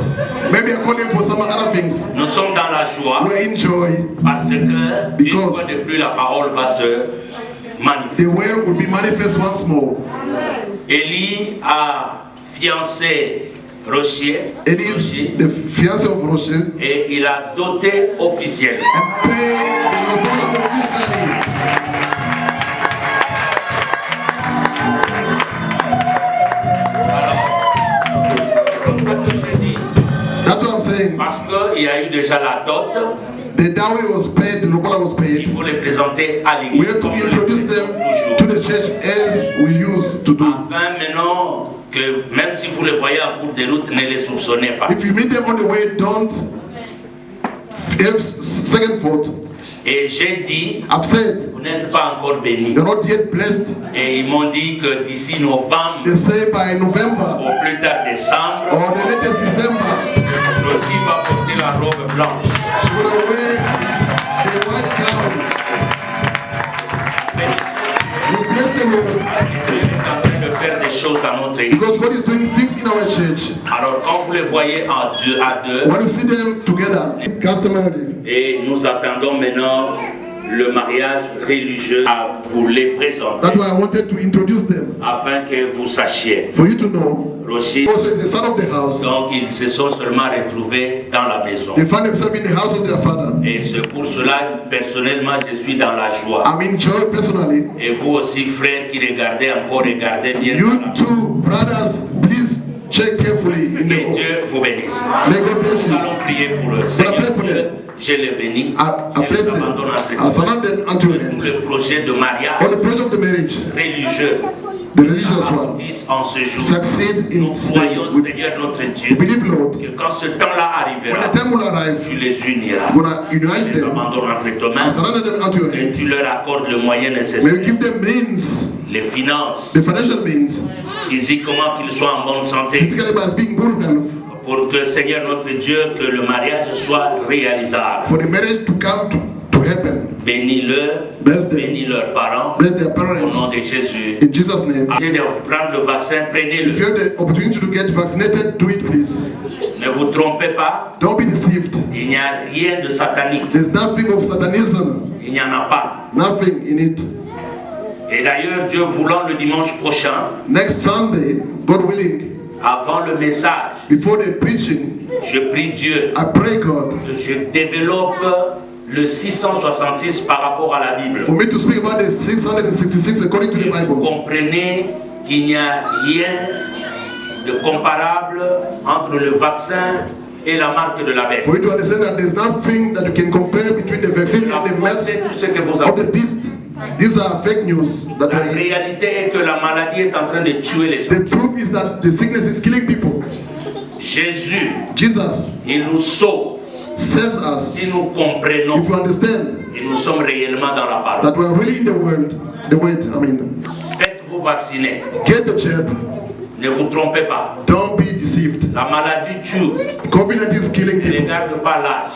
Maybe I call him for some other things. Nous sommes dans la joie We're in joy. parce que une Because fois de plus la parole va se manifester. the word will be manifest once more. Élie a fiancé Rocher, Eli is the fiancé of Rocher et il a doté officiellement. and paid the lobola officially. C'est comme ça que j'ai dit. That's what I'm saying. Parce qu'il y a eu déjà la dot, The dowry was paid, the lobola was il paid. faut les présenter à l'église. We have to comme le introduce them to the church as we used to do. Afin maintenant que même si vous les voyez en cours de route, ne les soupçonnez pas. If you meet them on the way, don't have second thought. Et j'ai dit, I've said, vous n'êtes pas encore bénis. you're not yet blessed. Et ils m'ont dit que d'ici novembre, They say by November au plus tard décembre, or the latest December, Rosie va porter la robe blanche. she will wear the white gown. We bless the Lord Dieu est en train de faire des choses dans notre église. because God is doing things in our church. Alors quand vous les voyez à deux, When you see them together, customarily, et nous attendons maintenant le mariage religieux à vous les présenter, that's why I wanted to introduce them afin que vous sachiez. for you to know. Rocher, Also, is the son of the house. donc ils se sont seulement retrouvés dans la maison. They find themselves in the house of their father. Et c'est pour cela, personnellement, je suis dans la joie. I'm in joy personally. Et vous aussi, frères qui regardez encore, regardez bien. You dans la- too, brothers, please check carefully in Que the Dieu vous bénisse. May God bless Nous you. allons prier pour eux. Seigneur pray for Dieu, them. je les bénis. I Je bless les them. abandonne entre I tes mains. surrender them unto your Pour hand. le projet de On mariage the praise of the marriage, religieux, the religious one, Accomplisse en ce jour. succeed in Nous croyons, staying. Seigneur notre Dieu, Believe, Lord, que quand ce temps-là when arrivera, the time will arrive, tu les uniras. you're gonna Tu unite les them abandonnes entre tes mains and surrender them unto your et hand. tu leur accordes le moyen May you nécessaire, give them means, les finances, the financial means, physiquement qu'ils soient en bonne santé, physically by being good health, pour que, Seigneur notre Dieu, que le mariage soit réalisable. for the marriage to come to happen. Bénis-le, Bless them. bénis leurs parents, Bless their au parents. nom de Jésus. In Jesus' name. Arrêtez de prendre le vaccin, If prenez-le. you have the opportunity to get vaccinated, do it, please. Ne vous trompez pas, Don't be deceived. il n'y a rien de satanique. There's nothing of satanism, Il n'y en a pas. nothing in it. Et d'ailleurs, Dieu voulant, le dimanche prochain, Next Sunday, God willing, avant le message, before the preaching, je prie Dieu I pray God que je développe le 666 par rapport à la Bible. for me to speak about the 666 according to the Et vous Bible. comprenez qu'il n'y a rien de comparable entre le vaccin et la marque de la bête. For you to understand that there's nothing that you can compare between the vaccine and the marks C'est tout ce que vous of the avez. beast. These are fake news. That La are, réalité est que la maladie est en train de tuer les gens. the truth is that the sickness is killing people. Jésus, Jesus il nous sauve saves us si nous comprenons if we understand et nous sommes réellement dans la parole. that we are really in the world. Faites-vous vacciner. Get the jab. Ne vous trompez pas. Don't be deceived. La maladie tue. COVID-19 is killing Ne people. regarde pas l'âge.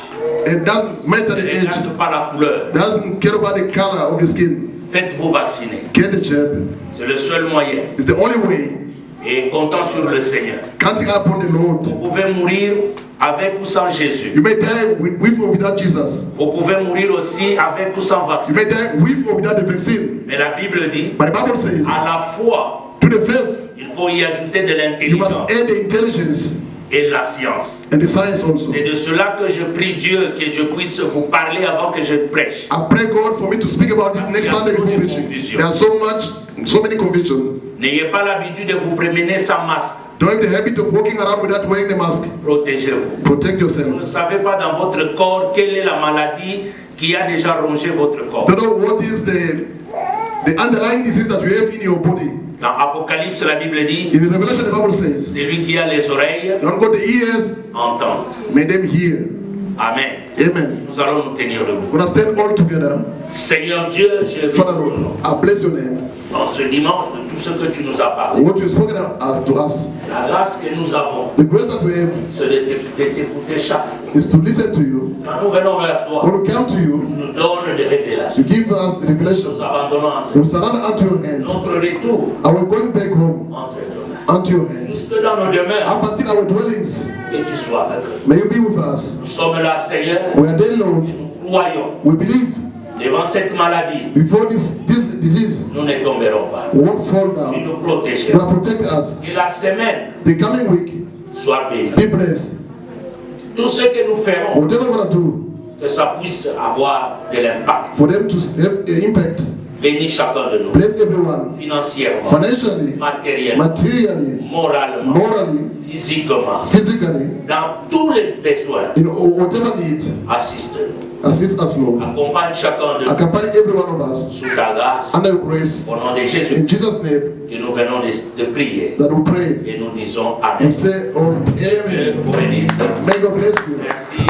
It doesn't matter Ne the age. regarde pas la couleur. Doesn't care about the color of your skin. Faites-vous vacciner. Get the jab. C'est le seul moyen. It's the only way. Et comptons sur le Seigneur. Counting upon the Lord. Vous pouvez mourir avec ou sans Jésus. You may die with or without Jesus. Vous pouvez mourir aussi avec ou sans You vaccin. may die with or without the vaccine. Mais la Bible dit, But the Bible says, à la foi, to the faith, il faut y ajouter de you must l'intelligence add the intelligence et la science. and the science also. C'est de cela que je prie Dieu que je puisse vous parler avant que je prêche. I pray God for me to speak about it next Sunday before preaching. There are so many confusion. N'ayez pas l'habitude de vous promener sans masque. Don't have the habit of walking around without wearing the mask. Protégez-vous. Protect Vous yourself. ne savez pas dans votre corps quelle est la maladie qui a déjà rongé votre corps. Don't know what is the underlying disease that you have in your body. Dans Apocalypse, la Bible dit, In the Revelation, the Bible says, celui qui a les oreilles, don't got the ears, entende. may them hear. Amen. Amen. Nous allons nous tenir debout. We're going to stand all together. Seigneur Dieu, je Father Lord, I bless your name. en ce dimanche de tout ce que tu nous as parlé. What you've spoken to us, La grâce que nous avons, the grace that we have c'est de t'écouter chaque fois. is to listen to you. Quand nous venons vers toi, When we come to you, tu nous donnes des révélations. you give us revelation. Nous abandonnons entre We surrender unto your hand. notre retour And we're going back home entre tes mains. unto your hands. Jusque dans nos demeures, Up until our dwellings, que tu sois avec nous. may you be with us. Nous sommes là, Seigneur, We are there, Lord. nous croyons. We believe Devant cette maladie, before this disease nous ne tomberons pas. won't fall Tu down. nous protèges. You're going to protect us. Que la semaine The coming week, soit bénie. be blessed. Tout ce que nous ferons, Whatever we're going to do, que ça puisse avoir de l'impact. for them to have an impact. Bénis chacun de nous. Bless everyone. Financièrement, Financially, matériellement, materially, moralement, morally, physiquement, physically, dans tous les besoins, in whatever need, assiste-nous. assist us, Lord. Accompagne chacun de nous Accompany every one of us sous ta grâce. under your grace. Au nom de Jésus, In Jesus' name, que nous venons de prier that we pray. et nous disons We Amen. say, oh, Dieu Amen. vous bénisse. May God bless you. Merci.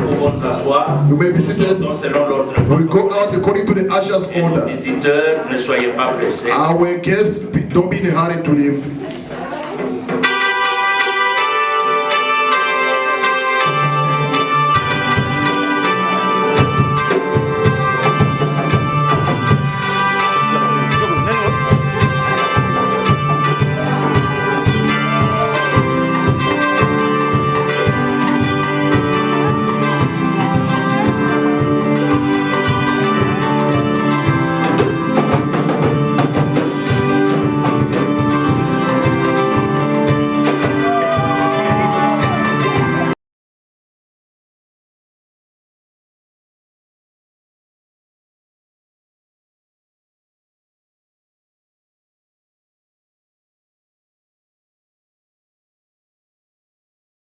Nous pouvons nous asseoir. You may be seated. Nous selon l'ordre. We'll go out according to the usher's Et nos order. visiteurs, ne soyez pas pressés. Our guests, don't be in a hurry to leave.